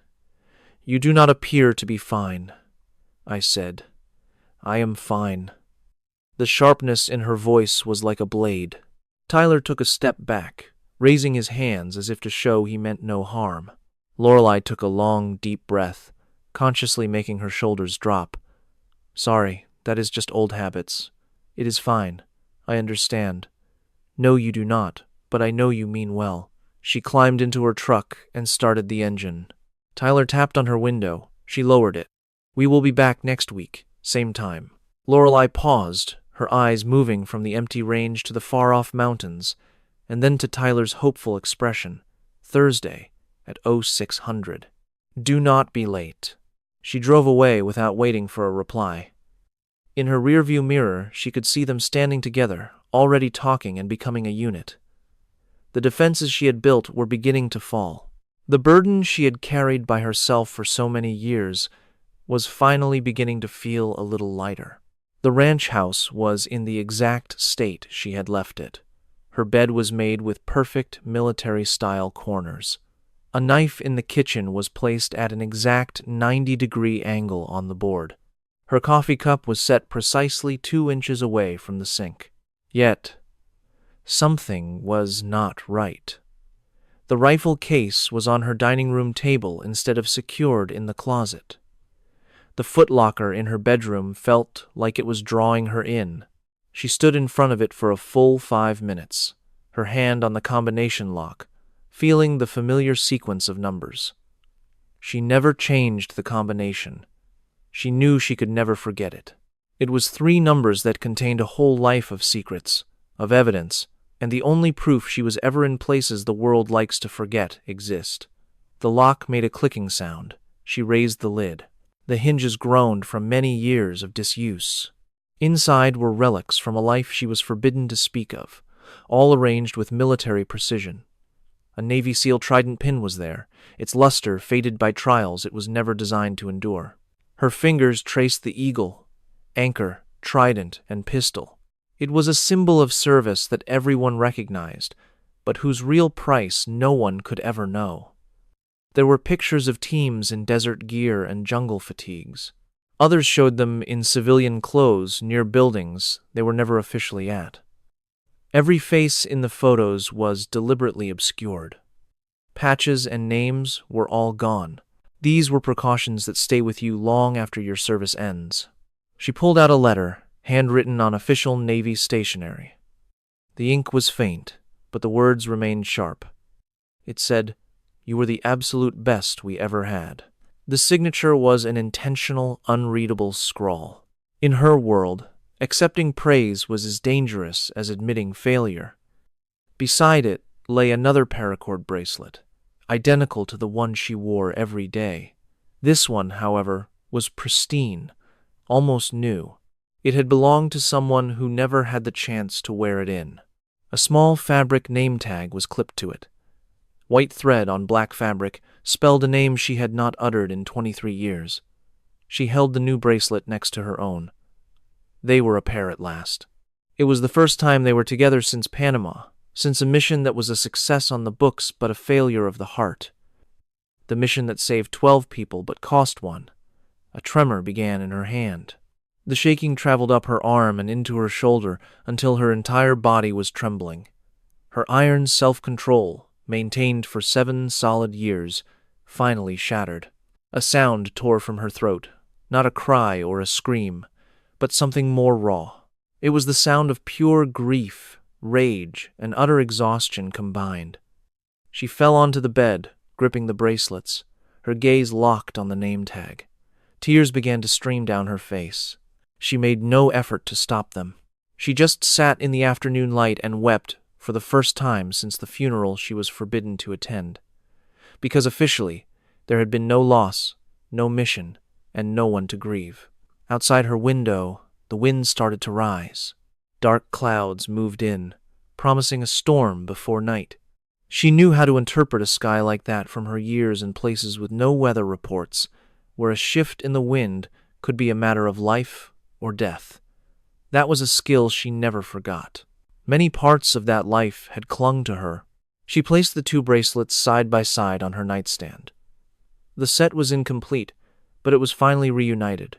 Speaker 2: You do not appear to be fine, I said. I am fine. The sharpness in her voice was like a blade. Tyler took a step back, raising his hands as if to show he meant no harm. Lorelei took a long, deep breath, consciously making her shoulders drop. Sorry, that is just old habits. It is fine. I understand. No, you do not, but I know you mean well. She climbed into her truck and started the engine. Tyler tapped on her window. She lowered it. We will be back next week, same time. Lorelei paused, her eyes moving from the empty range to the far-off mountains, and then to Tyler's hopeful expression. Thursday at 0600. Do not be late. She drove away without waiting for a reply. In her rearview mirror, she could see them standing together, already talking and becoming a unit. The defenses she had built were beginning to fall. The burden she had carried by herself for so many years was finally beginning to feel a little lighter. The ranch house was in the exact state she had left it. Her bed was made with perfect military-style corners. A knife in the kitchen was placed at an exact 90-degree angle on the board. Her coffee cup was set precisely 2 inches away from the sink. Yet, something was not right. The rifle case was on her dining room table instead of secured in the closet. The footlocker in her bedroom felt like it was drawing her in. She stood in front of it for a full 5 minutes, her hand on the combination lock, feeling the familiar sequence of numbers. She never changed the combination. She knew she could never forget it. It was 3 numbers that contained a whole life of secrets, of evidence, and the only proof she was ever in places the world likes to forget exist. The lock made a clicking sound. She raised the lid. The hinges groaned from many years of disuse. Inside were relics from a life she was forbidden to speak of, all arranged with military precision. A Navy SEAL trident pin was there, its luster faded by trials it was never designed to endure. Her fingers traced the eagle, anchor, trident, and pistol. It was a symbol of service that everyone recognized, but whose real price no one could ever know. There were pictures of teams in desert gear and jungle fatigues. Others showed them in civilian clothes near buildings they were never officially at. Every face in the photos was deliberately obscured. Patches and names were all gone. These were precautions that stay with you long after your service ends. She pulled out a letter, handwritten on official Navy stationery. The ink was faint, but the words remained sharp. It said, "You were the absolute best we ever had." The signature was an intentional, unreadable scrawl. In her world, accepting praise was as dangerous as admitting failure. Beside it lay another paracord bracelet, identical to the one she wore every day. This one, however, was pristine, almost new. It had belonged to someone who never had the chance to wear it in. A small fabric name tag was clipped to it. White thread on black fabric spelled a name she had not uttered in 23 years. She held the new bracelet next to her own. They were a pair at last. It was the first time they were together since Panama, since a mission that was a success on the books but a failure of the heart. The mission that saved 12 people but cost one. A tremor began in her hand. The shaking traveled up her arm and into her shoulder until her entire body was trembling. Her iron self-control, maintained for 7 solid years, finally shattered. A sound tore from her throat, not a cry or a scream, but something more raw. It was the sound of pure grief, rage, and utter exhaustion combined. She fell onto the bed, gripping the bracelets, her gaze locked on the name tag. Tears began to stream down her face. She made no effort to stop them. She just sat in the afternoon light and wept for the first time since the funeral she was forbidden to attend. Because officially, there had been no loss, no mission, and no one to grieve. Outside her window, the wind started to rise. Dark clouds moved in, promising a storm before night. She knew how to interpret a sky like that from her years in places with no weather reports, where a shift in the wind could be a matter of life or death. That was a skill she never forgot. Many parts of that life had clung to her. She placed the 2 bracelets side by side on her nightstand. The set was incomplete, but it was finally reunited.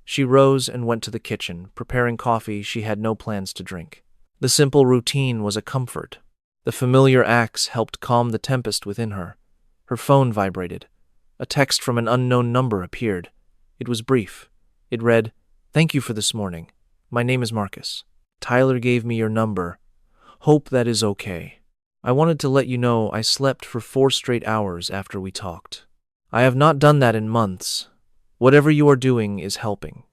Speaker 2: She rose and went to the kitchen, preparing coffee she had no plans to drink. The simple routine was a comfort. The familiar acts helped calm the tempest within her. Her phone vibrated. A text from an unknown number appeared. It was brief. It read, "Thank you for this morning. My name is Marcus. Tyler gave me your number. Hope that is okay. I wanted to let you know I slept for 4 straight hours after we talked. I have not done that in months. Whatever you are doing is helping."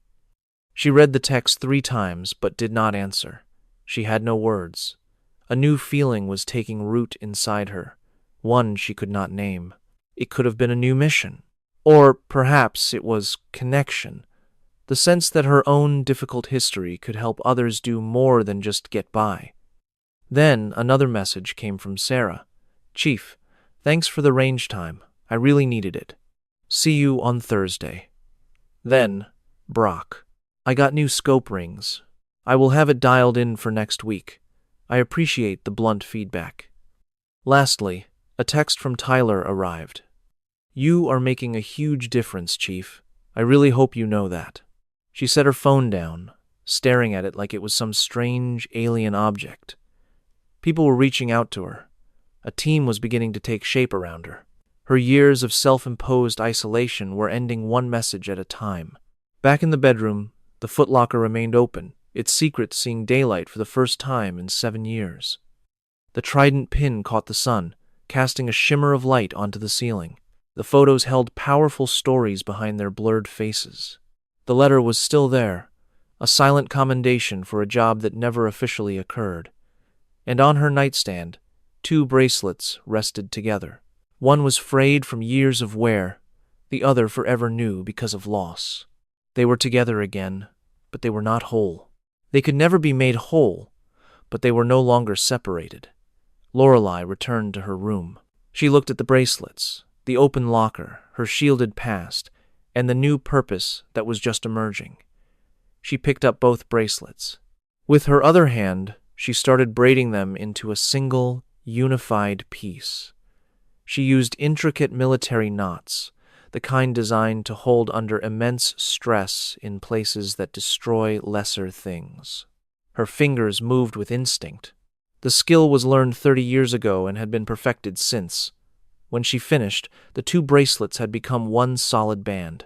Speaker 2: She read the text 3 times but did not answer. She had no words. A new feeling was taking root inside her, one she could not name. It could have been a new mission. Or perhaps it was connection. The sense that her own difficult history could help others do more than just get by. Then another message came from Sarah. "Chief, thanks for the range time. I really needed it. See you on Thursday." Then, Brock. "I got new scope rings. I will have it dialed in for next week. I appreciate the blunt feedback. Lastly, a text from Tyler arrived. You are making a huge difference, Chief. I really hope you know that. She set her phone down, staring at it like it was some strange alien object. People were reaching out to her. A team was beginning to take shape around her. Her years of self-imposed isolation were ending one message at a time. Back in the bedroom, the footlocker remained open, its secret seeing daylight for the first time in 7 years. The trident pin caught the sun, casting a shimmer of light onto the ceiling. The photos held powerful stories behind their blurred faces. The letter was still there, a silent commendation for a job that never officially occurred. And on her nightstand, 2 bracelets rested together. One was frayed from years of wear, the other forever new because of loss. They were together again, but they were not whole. They could never be made whole, but they were no longer separated. Lorelei returned to her room. She looked at the bracelets, the open locker, her shielded past, and the new purpose that was just emerging. She picked up both bracelets. With her other hand, she started braiding them into a single, unified piece. She used intricate military knots, the kind designed to hold under immense stress in places that destroy lesser things. Her fingers moved with instinct. The skill was learned 30 years ago and had been perfected since. When she finished, the 2 bracelets had become one solid band.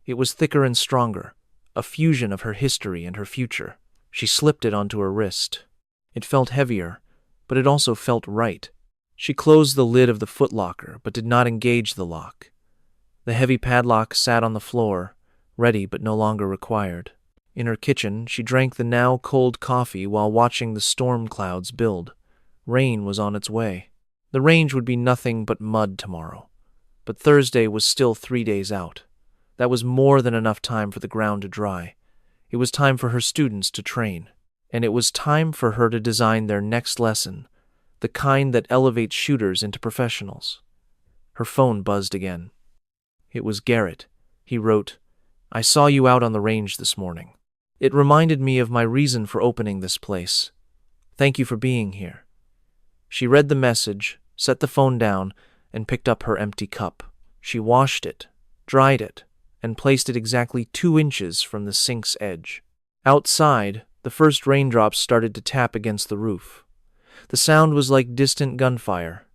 Speaker 2: It was thicker and stronger, a fusion of her history and her future. She slipped it onto her wrist. It felt heavier, but it also felt right. She closed the lid of the footlocker, but did not engage the lock. The heavy padlock sat on the floor, ready but no longer required. In her kitchen, she drank the now cold coffee while watching the storm clouds build. Rain was on its way. The range would be nothing but mud tomorrow. But Thursday was still 3 days out. That was more than enough time for the ground to dry. It was time for her students to train. And it was time for her to design their next lesson, the kind that elevates shooters into professionals. Her phone buzzed again. It was Garrett. He wrote, I saw you out on the range this morning. It reminded me of my reason for opening this place. Thank you for being here. She read the message, set the phone down, and picked up her empty cup. She washed it, dried it, and placed it exactly 2 inches from the sink's edge. Outside, the first raindrops started to tap against the roof. The sound was like distant gunfire.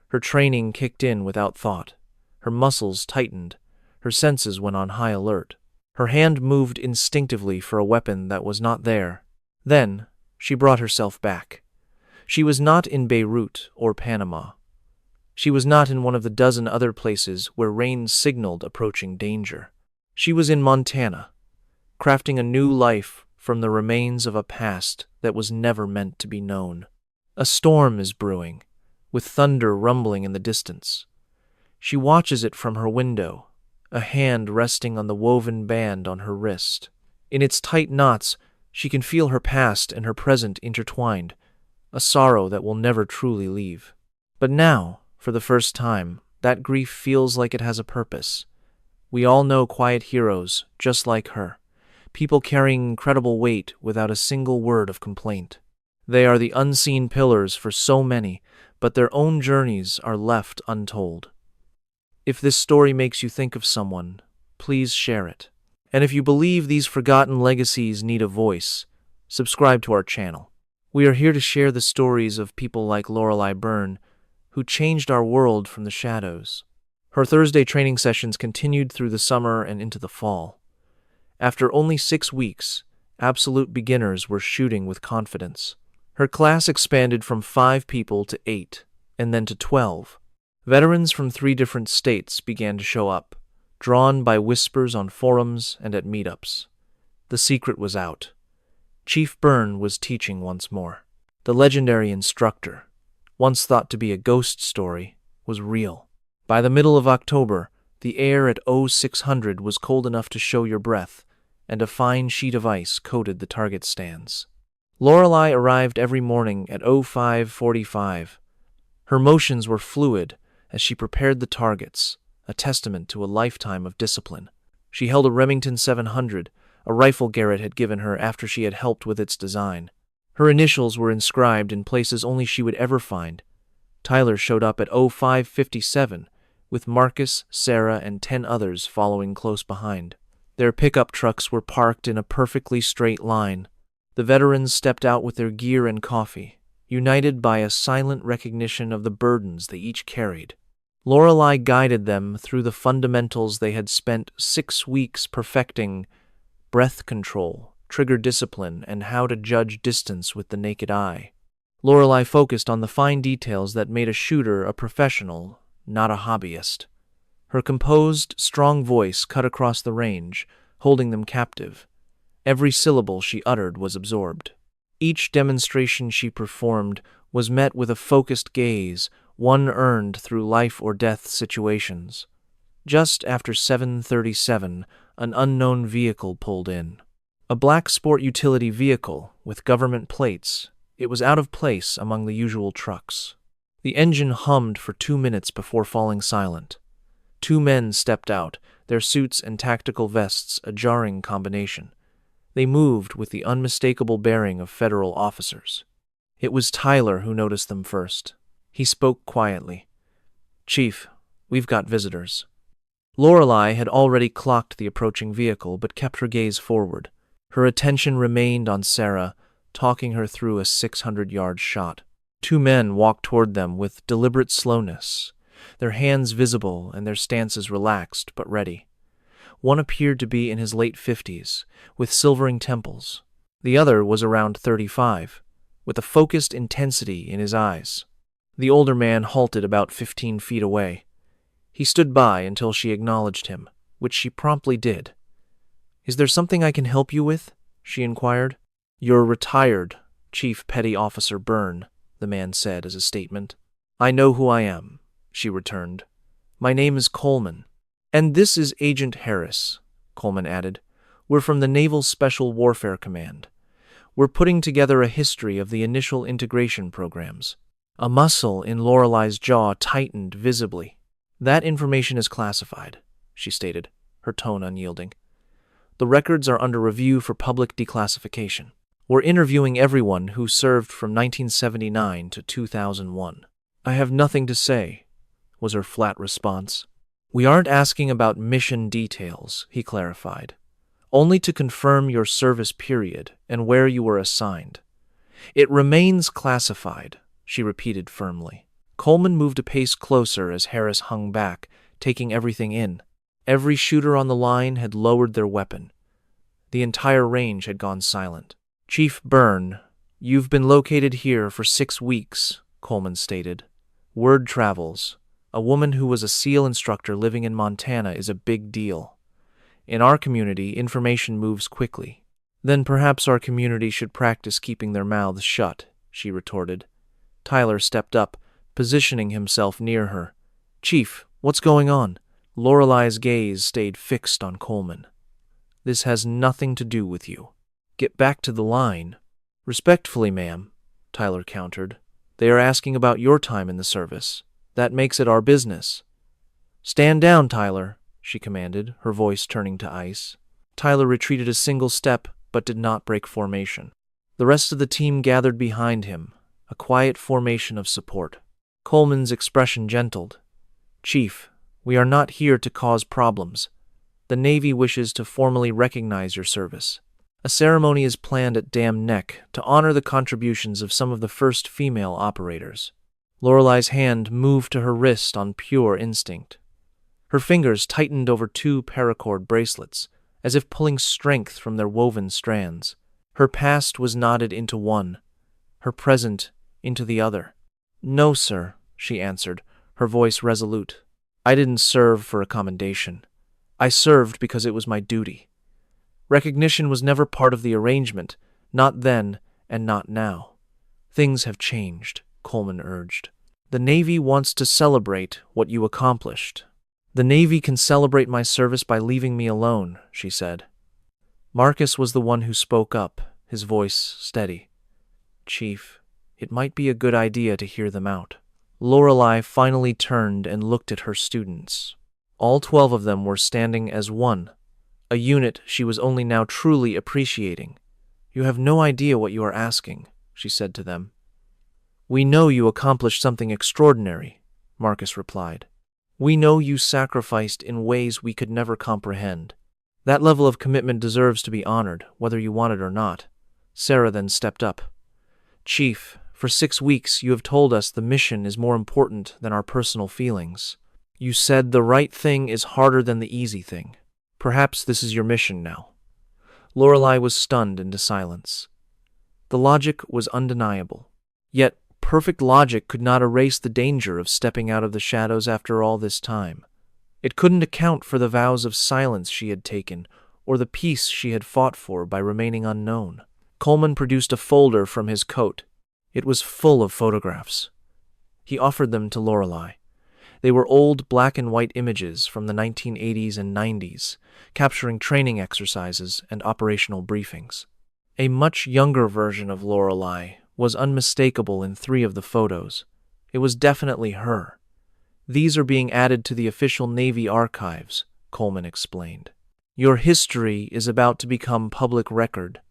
Speaker 2: Her training kicked in without thought. Her muscles tightened. Her senses went on high alert. Her hand moved instinctively for a weapon that was not there. Then, she brought herself back. She was not in Beirut or Panama. She was not in one of the dozen other places where rain signaled approaching danger. She was in Montana, crafting a new life from the remains of a past that was never meant to be known. A storm is brewing, with thunder rumbling in the distance. She watches it from her window, a hand resting on the woven band on her wrist. In its tight knots, she can feel her past and her present intertwined, a sorrow that will never truly leave. But now, for the first time, that grief feels like it has a purpose. We all know quiet heroes, just like her, people carrying incredible weight without a single word of complaint. They are the unseen pillars for so many, but their own journeys are left untold. If this story makes you think of someone, please share it. And if you believe these forgotten legacies need a voice, subscribe to our channel. We are here to share the stories of people like Lorelei Byrne, who changed our world from the shadows. Her Thursday training sessions continued through the summer and into the fall. After only 6 weeks, absolute beginners were shooting with confidence. Her class expanded from 5 people to 8, and then to 12. Veterans from 3 different states began to show up, drawn by whispers on forums and at meetups. The secret was out. Chief Byrne was teaching once more. The legendary instructor, once thought to be a ghost story, was real. By the middle of October, the air at 0600 was cold enough to show your breath, and a fine sheet of ice coated the target stands. Lorelei arrived every morning at 0545. Her motions were fluid as she prepared the targets, a testament to a lifetime of discipline. She held a Remington 700, a rifle Garrett had given her after she had helped with its design. Her initials were inscribed in places only she would ever find. Tyler showed up at 0557, with Marcus, Sarah, and 10 others following close behind. Their pickup trucks were parked in a perfectly straight line. The veterans stepped out with their gear and coffee, united by a silent recognition of the burdens they each carried. Lorelei guided them through the fundamentals they had spent 6 weeks perfecting: breath control, trigger discipline, and how to judge distance with the naked eye. Lorelei focused on the fine details that made a shooter a professional, not a hobbyist. Her composed, strong voice cut across the range, holding them captive. Every syllable she uttered was absorbed. Each demonstration she performed was met with a focused gaze, one earned through life-or-death situations. Just after 7:37, an unknown vehicle pulled in. A black sport utility vehicle with government plates. It was out of place among the usual trucks. The engine hummed for 2 minutes before falling silent. 2 men stepped out, their suits and tactical vests a jarring combination. They moved with the unmistakable bearing of federal officers. It was Tyler who noticed them first. He spoke quietly. "Chief, we've got visitors." Lorelei had already clocked the approaching vehicle but kept her gaze forward. Her attention remained on Sarah, talking her through a 600-yard shot. 2 men walked toward them with deliberate slowness, their hands visible and their stances relaxed but ready. One appeared to be in his late 50s, with silvering temples. The other was around 35, with a focused intensity in his eyes. The older man halted about 15 feet away. He stood by until she acknowledged him, which she promptly did. "Is there something I can help you with?" she inquired. "You're retired, Chief Petty Officer Byrne," the man said as a statement. "I know who I am," she returned. "My name is Coleman." "And this is Agent Harris," Coleman added. "We're from the Naval Special Warfare Command. We're putting together a history of the initial integration programs." A muscle in Lorelei's jaw tightened visibly. "That information is classified," she stated, her tone unyielding. "The records are under review for public declassification. We're interviewing everyone who served from 1979 to 2001. "I have nothing to say," was her flat response. "We aren't asking about mission details," he clarified. "Only to confirm your service period and where you were assigned." "It remains classified," she repeated firmly. Coleman moved a pace closer as Harris hung back, taking everything in. Every shooter on the line had lowered their weapon. The entire range had gone silent. "Chief Byrne, you've been located here for 6 weeks, Coleman stated. "Word travels. A woman who was a SEAL instructor living in Montana is a big deal. In our community, information moves quickly." "Then perhaps our community should practice keeping their mouths shut," she retorted. Tyler stepped up, positioning himself near her. "Chief, what's going on?" Lorelei's gaze stayed fixed on Coleman. "This has nothing to do with you. Get back to the line." "Respectfully, ma'am," Tyler countered. "They are asking about your time in the service. That makes it our business." "Stand down, Tyler," she commanded, her voice turning to ice. Tyler retreated a single step, but did not break formation. The rest of the team gathered behind him, a quiet formation of support. Coleman's expression gentled. "Chief, we are not here to cause problems. The Navy wishes to formally recognize your service. A ceremony is planned at Dam Neck to honor the contributions of some of the first female operators." Lorelei's hand moved to her wrist on pure instinct. Her fingers tightened over 2 paracord bracelets, as if pulling strength from their woven strands. Her past was knotted into one, her present into the other. "No, sir," she answered, her voice resolute. "I didn't serve for a commendation. I served because it was my duty. Recognition was never part of the arrangement, not then and not now." "Things have changed," Coleman urged. "The Navy wants to celebrate what you accomplished." "The Navy can celebrate my service by leaving me alone," she said. Marcus was the one who spoke up, his voice steady. "Chief, it might be a good idea to hear them out." Lorelei finally turned and looked at her students. All 12 of them were standing as one, a unit she was only now truly appreciating. "You have no idea what you are asking," she said to them. "We know you accomplished something extraordinary," Marcus replied. "We know you sacrificed in ways we could never comprehend. That level of commitment deserves to be honored, whether you want it or not." Sarah then stepped up. "Chief, for 6 weeks you have told us the mission is more important than our personal feelings. You said the right thing is harder than the easy thing. Perhaps this is your mission now." Lorelei was stunned into silence. The logic was undeniable. Yet perfect logic could not erase the danger of stepping out of the shadows after all this time. It couldn't account for the vows of silence she had taken, or the peace she had fought for by remaining unknown. Coleman produced a folder from his coat. It was full of photographs. He offered them to Lorelei. They were old black and white images from the 1980s and 90s, capturing training exercises and operational briefings. A much younger version of Lorelei was unmistakable in 3 of the photos. It was definitely her. "These are being added to the official Navy archives," Coleman explained. "Your history is about to become public record.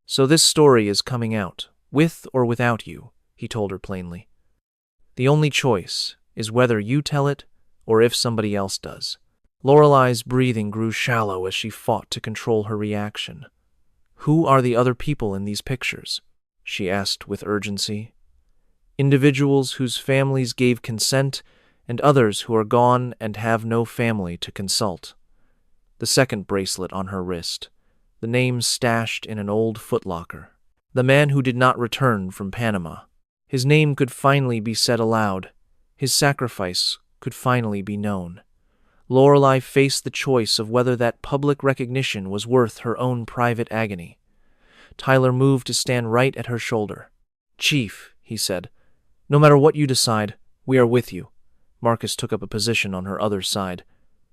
Speaker 2: So this story is coming out, with or without you," he told her plainly. "The only choice is whether you tell it or if somebody else does." Lorelei's breathing grew shallow as she fought to control her reaction. "Who are the other people in these pictures?" she asked with urgency. "Individuals whose families gave consent and others who are gone and have no family to consult." The second bracelet on her wrist, the name stashed in an old footlocker. The man who did not return from Panama. His name could finally be said aloud. His sacrifice could finally be known. Lorelei faced the choice of whether that public recognition was worth her own private agony. Tyler moved to stand right at her shoulder. "Chief," he said, "no matter what you decide, we are with you." Marcus took up a position on her other side.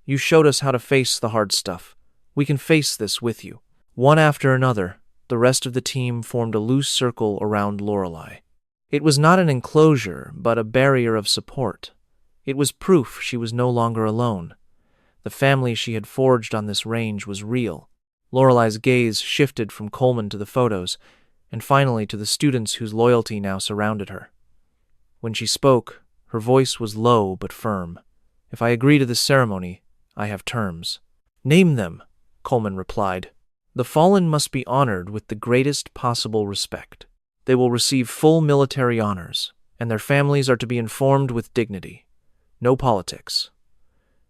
Speaker 2: "You showed us how to face the hard stuff. We can face this with you." One after another, the rest of the team formed a loose circle around Lorelei. It was not an enclosure, but a barrier of support. It was proof she was no longer alone. The family she had forged on this range was real. Lorelei's gaze shifted from Coleman to the photos, and finally to the students whose loyalty now surrounded her. When she spoke, her voice was low but firm. "If I agree to this ceremony, I have terms." "Name them," Coleman replied. "The fallen must be honored with the greatest possible respect. They will receive full military honors, and their families are to be informed with dignity. No politics."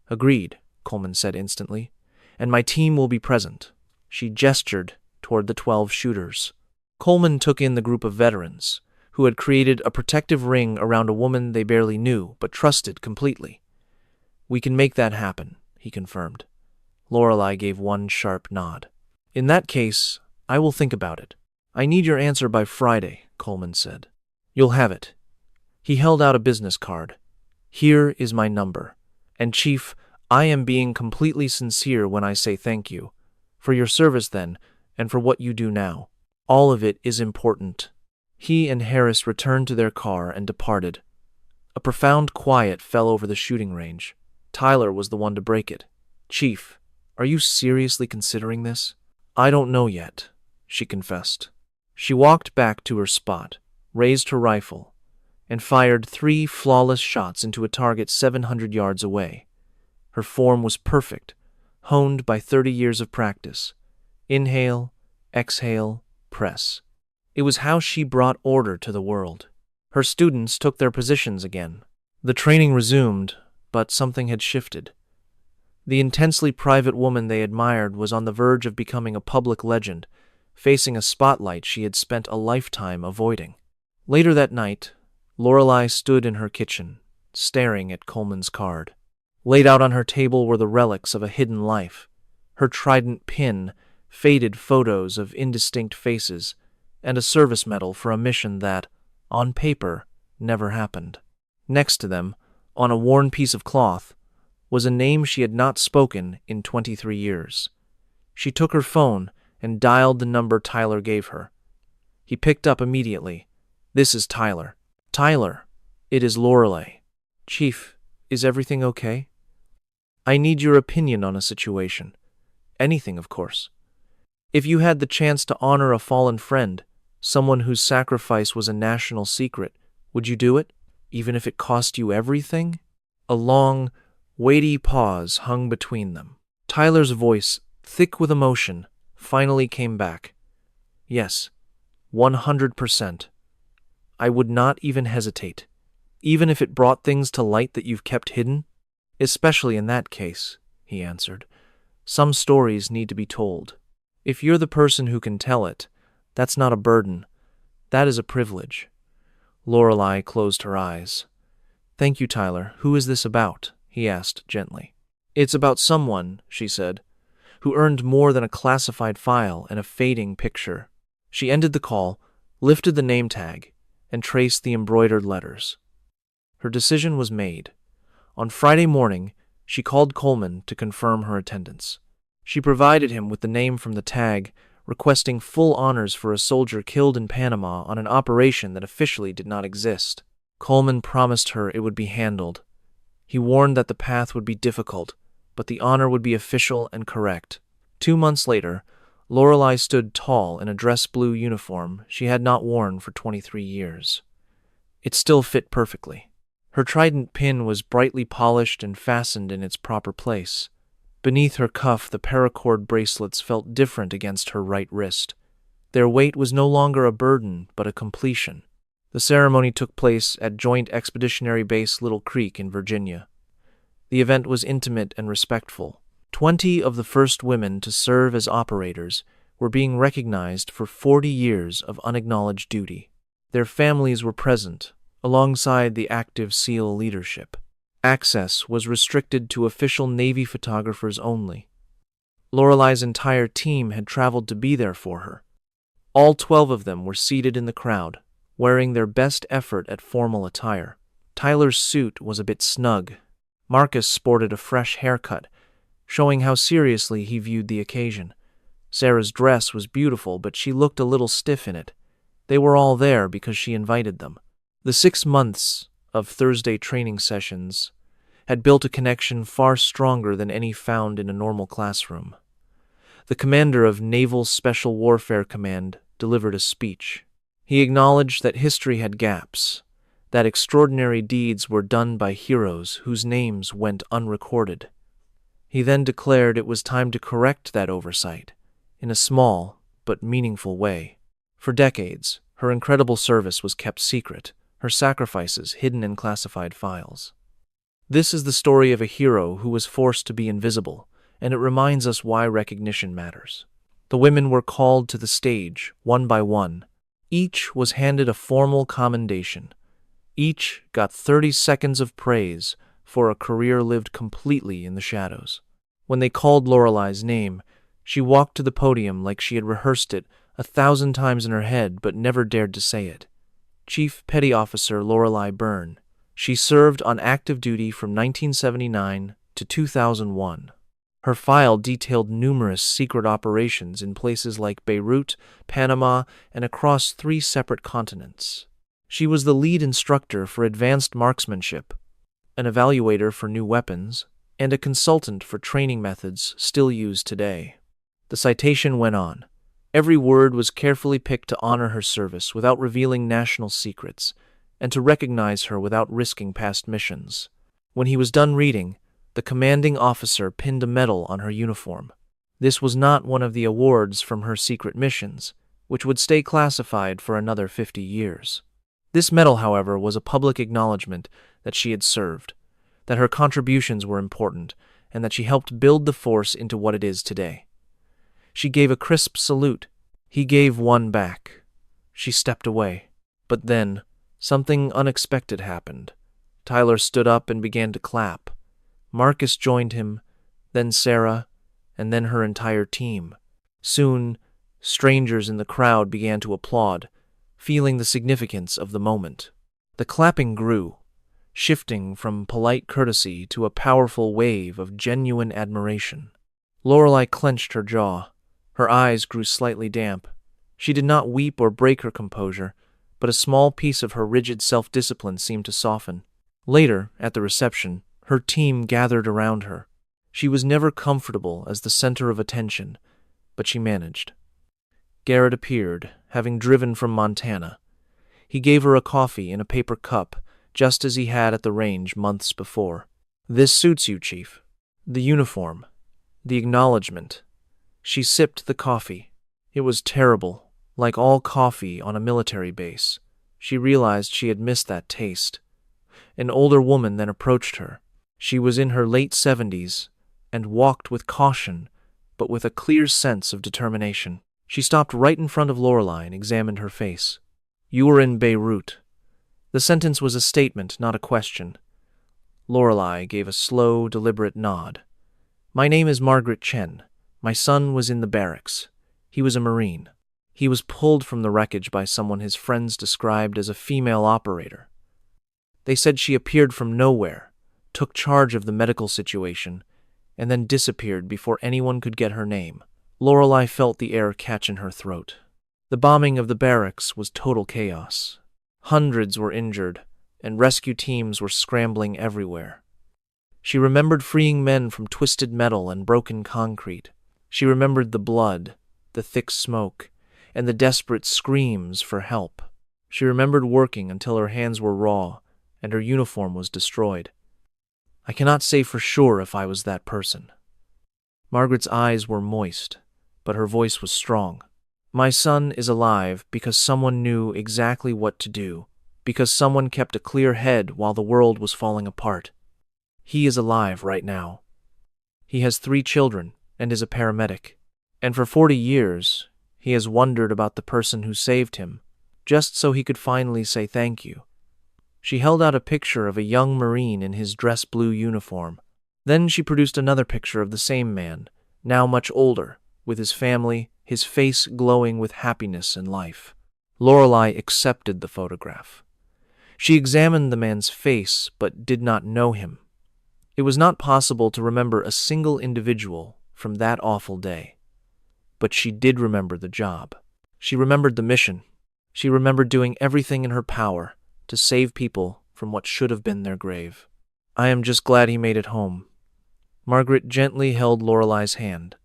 Speaker 2: "Agreed," Coleman said instantly. "And my team will be present." She gestured toward the 12 shooters. Coleman took in the group of veterans, who had created a protective ring around a woman they barely knew but trusted completely. "We can make that happen," he confirmed. Lorelei gave one sharp nod. "In that case, I will think about it." "I need your answer by Friday," Coleman said. "You'll have it." He held out a business card. "Here is my number. And Chief, I am being completely sincere when I say thank you. For your service then, and for what you do now. All of it is important." He and Harris returned to their car and departed. A profound quiet fell over the shooting range. Tyler was the one to break it. "Chief, are you seriously considering this?" "I don't know yet," she confessed. She walked back to her spot, raised her rifle, and fired 3 flawless shots into a target 700 yards away. Her form was perfect, honed by 30 years of practice. Inhale, exhale, press. It was how she brought order to the world. Her students took their positions again. The training resumed, but something had shifted. The intensely private woman they admired was on the verge of becoming a public legend, facing a spotlight she had spent a lifetime avoiding. Later that night, Lorelei stood in her kitchen, staring at Coleman's card. Laid out on her table were the relics of a hidden life, her trident pin, faded photos of indistinct faces, and a service medal for a mission that, on paper, never happened. Next to them, on a worn piece of cloth, was a name she had not spoken in 23 years. She took her phone and dialed the number Tyler gave her. He picked up immediately. "This is Tyler." "Tyler, it is Lorelei." "Chief, is everything okay?" "I need your opinion on a situation. Anything, of course. If you had the chance to honor a fallen friend, someone whose sacrifice was a national secret. Would you do it, even if it cost you everything? A long, weighty pause hung between them. Tyler's voice, thick with emotion, finally came back. Yes, 100%. I would not even hesitate, even if it brought things to light that you've kept hidden. Especially in that case, he answered. Some stories need to be told. If you're the person who can tell it, that's not a burden. That is a privilege. Lorelei closed her eyes. Thank you, Tyler. Who is this about? He asked gently. It's about someone, she said, who earned more than a classified file and a fading picture. She ended the call, lifted the name tag, and traced the embroidered letters. Her decision was made. On Friday morning, she called Coleman to confirm her attendance. She provided him with the name from the tag, requesting full honors for a soldier killed in Panama on an operation that officially did not exist. Coleman promised her it would be handled. He warned that the path would be difficult, but the honor would be official and correct. 2 months later, Lorelei stood tall in a dress blue uniform she had not worn for 23 years. It still fit perfectly. Her trident pin was brightly polished and fastened in its proper place. Beneath her cuff, the paracord bracelets felt different against her right wrist. Their weight was no longer a burden, but a completion. The ceremony took place at Joint Expeditionary Base Little Creek in Virginia. The event was intimate and respectful. 20 of the first women to serve as operators were being recognized for 40 years of unacknowledged duty. Their families were present, alongside the active SEAL leadership. Access was restricted to official Navy photographers only. Lorelei's entire team had traveled to be there for her. All 12 of them were seated in the crowd, wearing their best effort at formal attire. Tyler's suit was a bit snug. Marcus sported a fresh haircut, showing how seriously he viewed the occasion. Sarah's dress was beautiful, but she looked a little stiff in it. They were all there because she invited them. The 6 months of Thursday training sessions had built a connection far stronger than any found in a normal classroom. The commander of Naval Special Warfare Command delivered a speech. He acknowledged that history had gaps, that extraordinary deeds were done by heroes whose names went unrecorded. He then declared it was time to correct that oversight, in a small but meaningful way. For decades, her incredible service was kept secret, her sacrifices hidden in classified files. This is the story of a hero who was forced to be invisible, and it reminds us why recognition matters. The women were called to the stage, one by one. Each was handed a formal commendation. Each got 30 seconds of praise for a career lived completely in the shadows. When they called Lorelei's name, she walked to the podium like she had rehearsed it 1,000 times in her head but never dared to say it. Chief Petty Officer Lorelei Byrne. She served on active duty from 1979 to 2001. Her file detailed numerous secret operations in places like Beirut, Panama, and across 3 separate continents. She was the lead instructor for advanced marksmanship, an evaluator for new weapons, and a consultant for training methods still used today. The citation went on. Every word was carefully picked to honor her service without revealing national secrets, and to recognize her without risking past missions. When he was done reading, the commanding officer pinned a medal on her uniform. This was not one of the awards from her secret missions, which would stay classified for another 50 years. This medal, however, was a public acknowledgement that she had served, that her contributions were important, and that she helped build the force into what it is today. She gave a crisp salute. He gave one back. She stepped away. But then, something unexpected happened. Tyler stood up and began to clap. Marcus joined him, then Sarah, and then her entire team. Soon, strangers in the crowd began to applaud, feeling the significance of the moment. The clapping grew, shifting from polite courtesy to a powerful wave of genuine admiration. Lorelei clenched her jaw. Her eyes grew slightly damp. She did not weep or break her composure, but a small piece of her rigid self-discipline seemed to soften. Later, at the reception, her team gathered around her. She was never comfortable as the center of attention, but she managed. Garrett appeared, having driven from Montana. He gave her a coffee in a paper cup, just as he had at the range months before. "This suits you, Chief." The uniform, the acknowledgement. She sipped the coffee. It was terrible, like all coffee on a military base. She realized she had missed that taste. An older woman then approached her. She was in her late 70s and walked with caution, but with a clear sense of determination. She stopped right in front of Lorelei and examined her face. "You were in Beirut." The sentence was a statement, not a question. Lorelei gave a slow, deliberate nod. "My name is Margaret Chen. My son was in the barracks. He was a Marine. He was pulled from the wreckage by someone his friends described as a female operator. They said she appeared from nowhere, took charge of the medical situation, and then disappeared before anyone could get her name." Lorelei felt the air catch in her throat. The bombing of the barracks was total chaos. Hundreds were injured, and rescue teams were scrambling everywhere. She remembered freeing men from twisted metal and broken concrete. She remembered the blood, the thick smoke, and the desperate screams for help. She remembered working until her hands were raw and her uniform was destroyed. "I cannot say for sure if I was that person." Margaret's eyes were moist, but her voice was strong. "My son is alive because someone knew exactly what to do, because someone kept a clear head while the world was falling apart. He is alive right now. He has 3 children and is a paramedic. And for 40 years, he has wondered about the person who saved him, just so he could finally say thank you." She held out a picture of a young Marine in his dress blue uniform. Then she produced another picture of the same man, now much older, with his family, his face glowing with happiness and life. Lorelei accepted the photograph. She examined the man's face, but did not know him. It was not possible to remember a single individual from that awful day. But she did remember the job. She remembered the mission. She remembered doing everything in her power to save people from what should have been their grave. "I am just glad he made it home." Margaret gently held Lorelei's hand.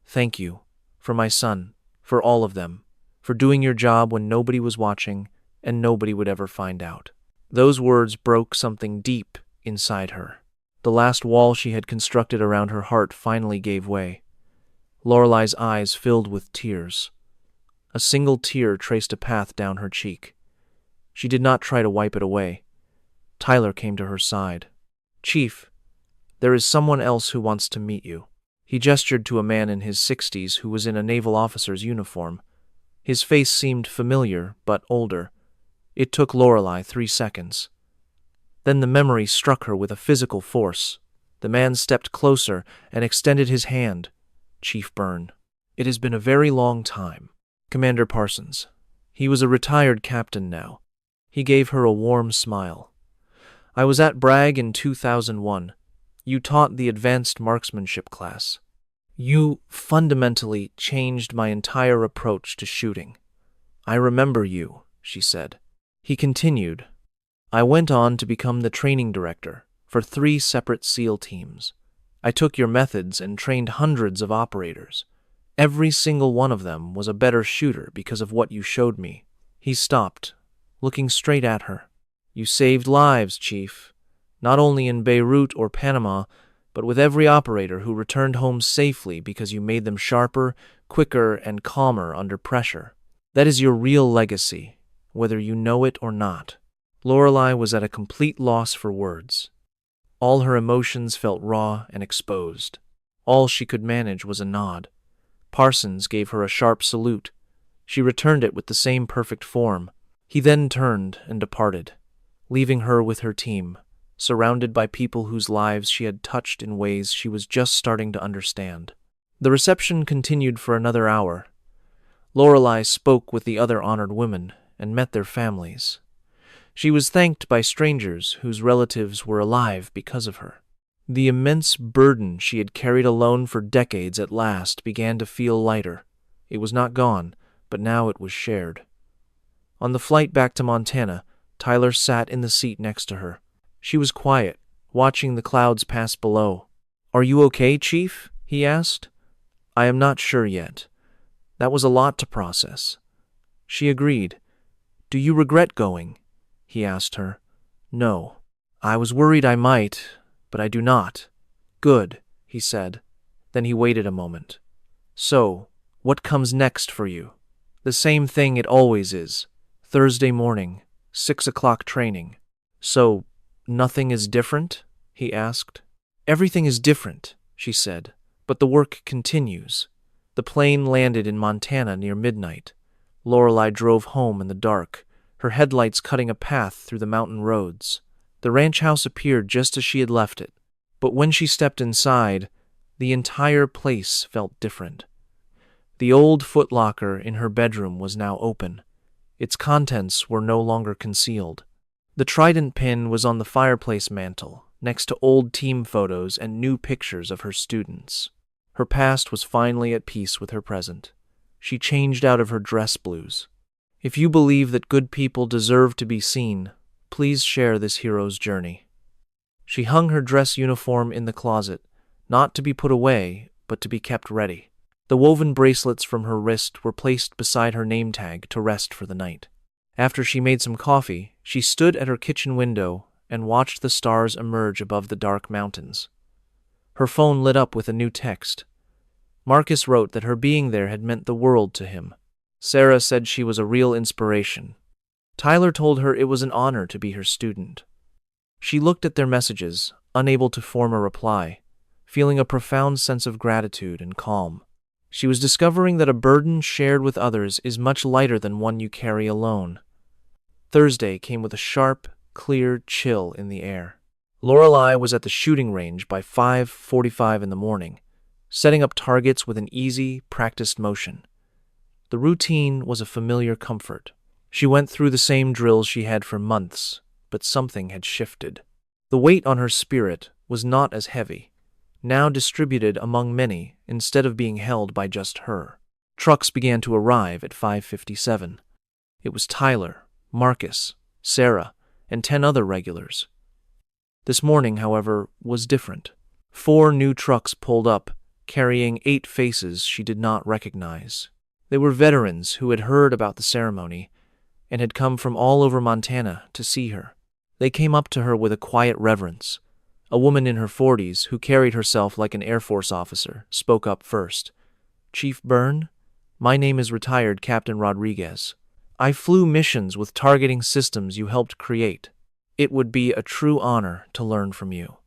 Speaker 2: "Thank you, for my son, for all of them, for doing your job when nobody was watching and nobody would ever find out." Those words broke something deep inside her. The last wall she had constructed around her heart finally gave way. Lorelei's eyes filled with tears. A single tear traced a path down her cheek. She did not try to wipe it away. Tyler came to her side. "Chief, there is someone else who wants to meet you." He gestured to a man in his 60s who was in a naval officer's uniform. His face seemed familiar, but older. It took Lorelei 3 seconds. Then the memory struck her with a physical force. The man stepped closer and extended his hand. "Chief Byrne." "It has been a very long time." "Commander Parsons." He was a retired captain now. He gave her a warm smile. "I was at Bragg in 2001. You taught the advanced marksmanship class. You fundamentally changed my entire approach to shooting." "I remember you," she said. He continued, "I went on to become the training director for 3 separate SEAL teams. I took your methods and trained hundreds of operators. Every single one of them was a better shooter because of what you showed me." He stopped, looking straight at her. "You saved lives, Chief, not only in Beirut or Panama, but with every operator who returned home safely because you made them sharper, quicker, and calmer under pressure. That is your real legacy, whether you know it or not." Lorelei was at a complete loss for words. All her emotions felt raw and exposed. All she could manage was a nod. Parsons gave her a sharp salute. She returned it with the same perfect form. He then turned and departed, leaving her with her team, surrounded by people whose lives she had touched in ways she was just starting to understand. The reception continued for another hour. Lorelei spoke with the other honored women and met their families. She was thanked by strangers whose relatives were alive because of her. The immense burden she had carried alone for decades at last began to feel lighter. It was not gone, but now it was shared. On the flight back to Montana, Tyler sat in the seat next to her. She was quiet, watching the clouds pass below. "Are you okay, Chief?" he asked. "I am not sure yet. That was a lot to process. She agreed. "Do you regret going?" he asked her. "No. I was worried I might, but I do not." "Good," he said. Then he waited a moment. "So, what comes next for you?" "The same thing it always is. Thursday morning, 6 o'clock training." "So, nothing is different?" he asked. "Everything is different," she said, "but the work continues." The plane landed in Montana near midnight. Lorelei drove home in the dark, her headlights cutting a path through the mountain roads. The ranch house appeared just as she had left it, but when she stepped inside, the entire place felt different. The old footlocker in her bedroom was now open. Its contents were no longer concealed. The trident pin was on the fireplace mantel, next to old team photos and new pictures of her students. Her past was finally at peace with her present. She changed out of her dress blues. If you believe that good people deserve to be seen, please share this hero's journey. She hung her dress uniform in the closet, not to be put away, but to be kept ready. The woven bracelets from her wrist were placed beside her name tag to rest for the night. After she made some coffee, she stood at her kitchen window and watched the stars emerge above the dark mountains. Her phone lit up with a new text. Marcus wrote that her being there had meant the world to him. Sarah said she was a real inspiration. Tyler told her it was an honor to be her student. She looked at their messages, unable to form a reply, feeling a profound sense of gratitude and calm. She was discovering that a burden shared with others is much lighter than one you carry alone. Thursday came with a sharp, clear chill in the air. Lorelei was at the shooting range by 5:45 in the morning, setting up targets with an easy, practiced motion. The routine was a familiar comfort. She went through the same drills she had for months, but something had shifted. The weight on her spirit was not as heavy, now distributed among many instead of being held by just her. Trucks began to arrive at 5:57. It was Tyler, Marcus, Sarah, and 10 other regulars. This morning, however, was different. 4 new trucks pulled up, carrying 8 faces she did not recognize. They were veterans who had heard about the ceremony and had come from all over Montana to see her. They came up to her with a quiet reverence. A woman in her 40s, who carried herself like an Air Force officer, spoke up first. "Chief Byrne, my name is retired Captain Rodriguez. I flew missions with targeting systems you helped create. It would be a true honor to learn from you."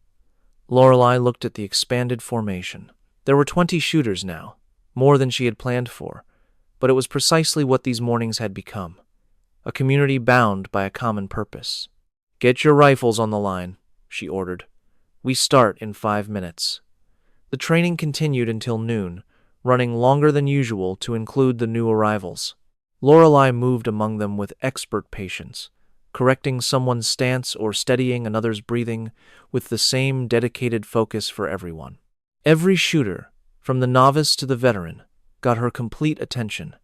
Speaker 2: Lorelei looked at the expanded formation. There were 20 shooters now, more than she had planned for, but it was precisely what these mornings had become. A community bound by a common purpose. "Get your rifles on the line," she ordered. "We start in 5 minutes." The training continued until noon, running longer than usual to include the new arrivals. Lorelei moved among them with expert patience, correcting someone's stance or steadying another's breathing with the same dedicated focus for everyone. Every shooter, from the novice to the veteran, got her complete attention.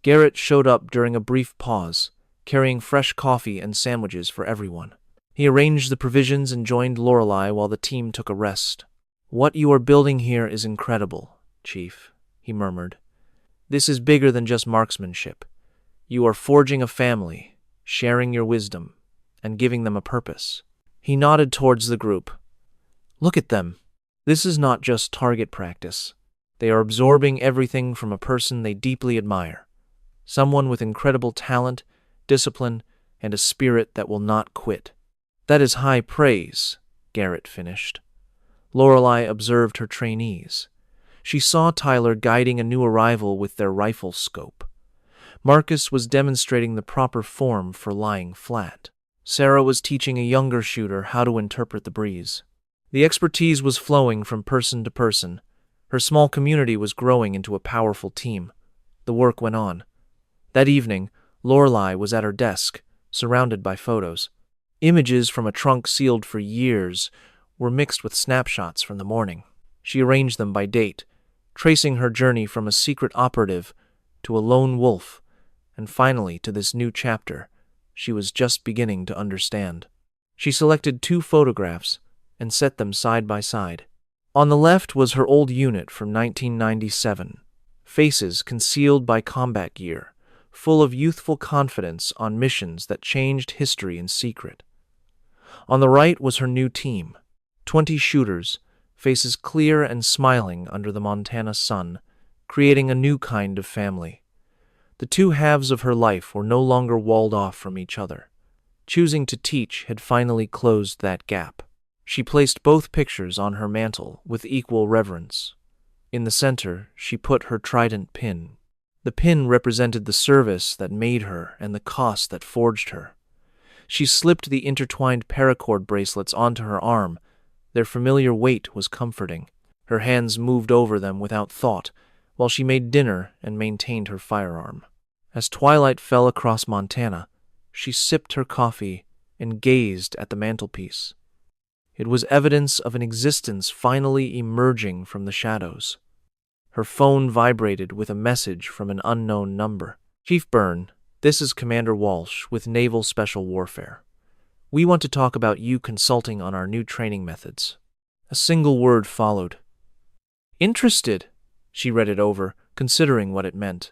Speaker 2: Garrett showed up during a brief pause, carrying fresh coffee and sandwiches for everyone. He arranged the provisions and joined Lorelei while the team took a rest. "What you are building here is incredible, Chief," he murmured. "This is bigger than just marksmanship. You are forging a family, sharing your wisdom, and giving them a purpose." He nodded towards the group. "Look at them. This is not just target practice. They are absorbing everything from a person they deeply admire. Someone with incredible talent, discipline, and a spirit that will not quit." "That is high praise," Garrett finished. Lorelei observed her trainees. She saw Tyler guiding a new arrival with their rifle scope. Marcus was demonstrating the proper form for lying flat. Sarah was teaching a younger shooter how to interpret the breeze. The expertise was flowing from person to person. Her small community was growing into a powerful team. The work went on. That evening, Lorelei was at her desk, surrounded by photos. Images from a trunk sealed for years were mixed with snapshots from the morning. She arranged them by date, tracing her journey from a secret operative to a lone wolf, and finally to this new chapter she was just beginning to understand. She selected 2 photographs and set them side by side. On the left was her old unit from 1997, faces concealed by combat gear, full of youthful confidence on missions that changed history in secret. On the right was her new team, 20 shooters, faces clear and smiling under the Montana sun, creating a new kind of family. The two halves of her life were no longer walled off from each other. Choosing to teach had finally closed that gap. She placed both pictures on her mantle with equal reverence. In the center, she put her trident pin. The pin represented the service that made her and the cost that forged her. She slipped the intertwined paracord bracelets onto her arm. Their familiar weight was comforting. Her hands moved over them without thought, while she made dinner and maintained her firearm. As twilight fell across Montana, she sipped her coffee and gazed at the mantelpiece. It was evidence of an existence finally emerging from the shadows. Her phone vibrated with a message from an unknown number. "Chief Byrne, this is Commander Walsh with Naval Special Warfare. We want to talk about you consulting on our new training methods." A single word followed. "Interested?" She read it over, considering what it meant.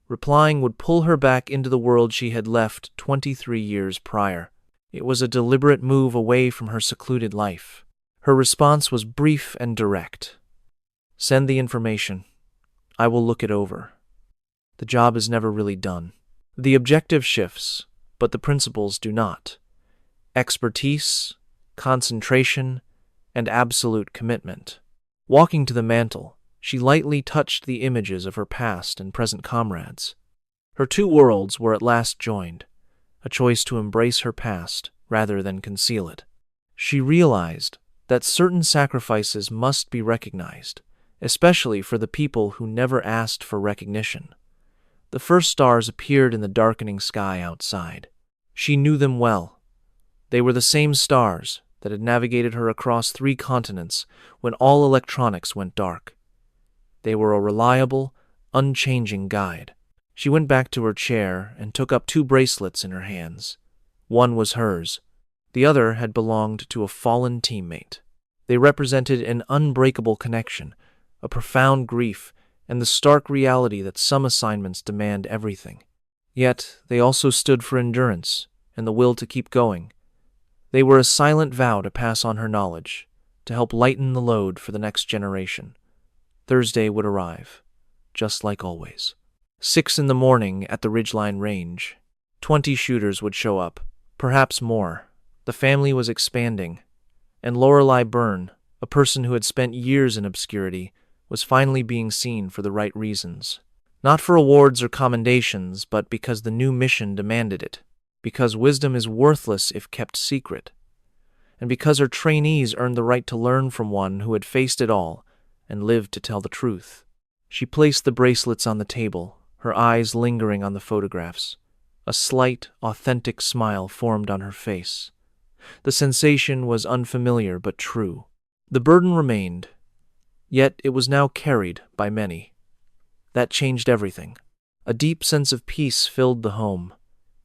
Speaker 2: Replying would pull her back into the world she had left 23 years prior. It was a deliberate move away from her secluded life. Her response was brief and direct. "Send the information. I will look it over." The job is never really done. The objective shifts, but the principles do not. Expertise, concentration, and absolute commitment. Walking to the mantel, she lightly touched the images of her past and present comrades. Her two worlds were at last joined, a choice to embrace her past rather than conceal it. She realized that certain sacrifices must be recognized, especially for the people who never asked for recognition. The first stars appeared in the darkening sky outside. She knew them well. They were the same stars that had navigated her across 3 continents when all electronics went dark. They were a reliable, unchanging guide. She went back to her chair and took up 2 bracelets in her hands. One was hers. The other had belonged to a fallen teammate. They represented an unbreakable connection, a profound grief, and the stark reality that some assignments demand everything. Yet they also stood for endurance and the will to keep going. They were a silent vow to pass on her knowledge, to help lighten the load for the next generation. Thursday would arrive, just like always. 6 in the morning at the Ridgeline Range. 20 shooters would show up, perhaps more. The family was expanding, and Lorelei Byrne, a person who had spent years in obscurity, was finally being seen for the right reasons. Not for awards or commendations, but because the new mission demanded it. Because wisdom is worthless if kept secret. And because her trainees earned the right to learn from one who had faced it all and lived to tell the truth. She placed the bracelets on the table, her eyes lingering on the photographs. A slight, authentic smile formed on her face. The sensation was unfamiliar but true. The burden remained, yet it was now carried by many. That changed everything. A deep sense of peace filled the home.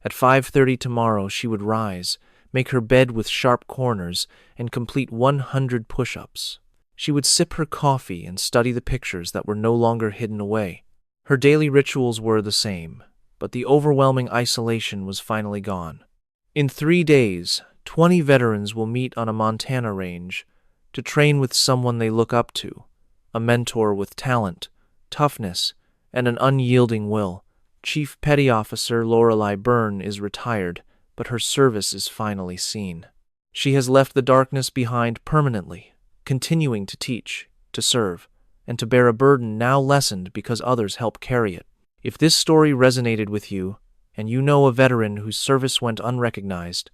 Speaker 2: At 5:30 tomorrow she would rise, make her bed with sharp corners, and complete 100 push-ups. She would sip her coffee and study the pictures that were no longer hidden away. Her daily rituals were the same, but the overwhelming isolation was finally gone. In 3 days, 20 veterans will meet on a Montana range to train with someone they look up to, a mentor with talent, toughness, and an unyielding will. Chief Petty Officer Lorelei Byrne is retired, but her service is finally seen. She has left the darkness behind permanently, continuing to teach, to serve, and to bear a burden now lessened because others help carry it. If this story resonated with you, and you know a veteran whose service went unrecognized,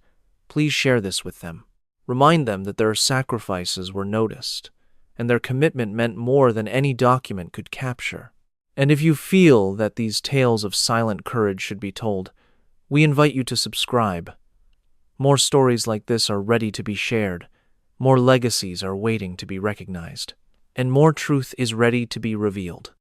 Speaker 2: please share this with them. Remind them that their sacrifices were noticed, and their commitment meant more than any document could capture. And if you feel that these tales of silent courage should be told, we invite you to subscribe. More stories like this are ready to be shared, more legacies are waiting to be recognized, and more truth is ready to be revealed.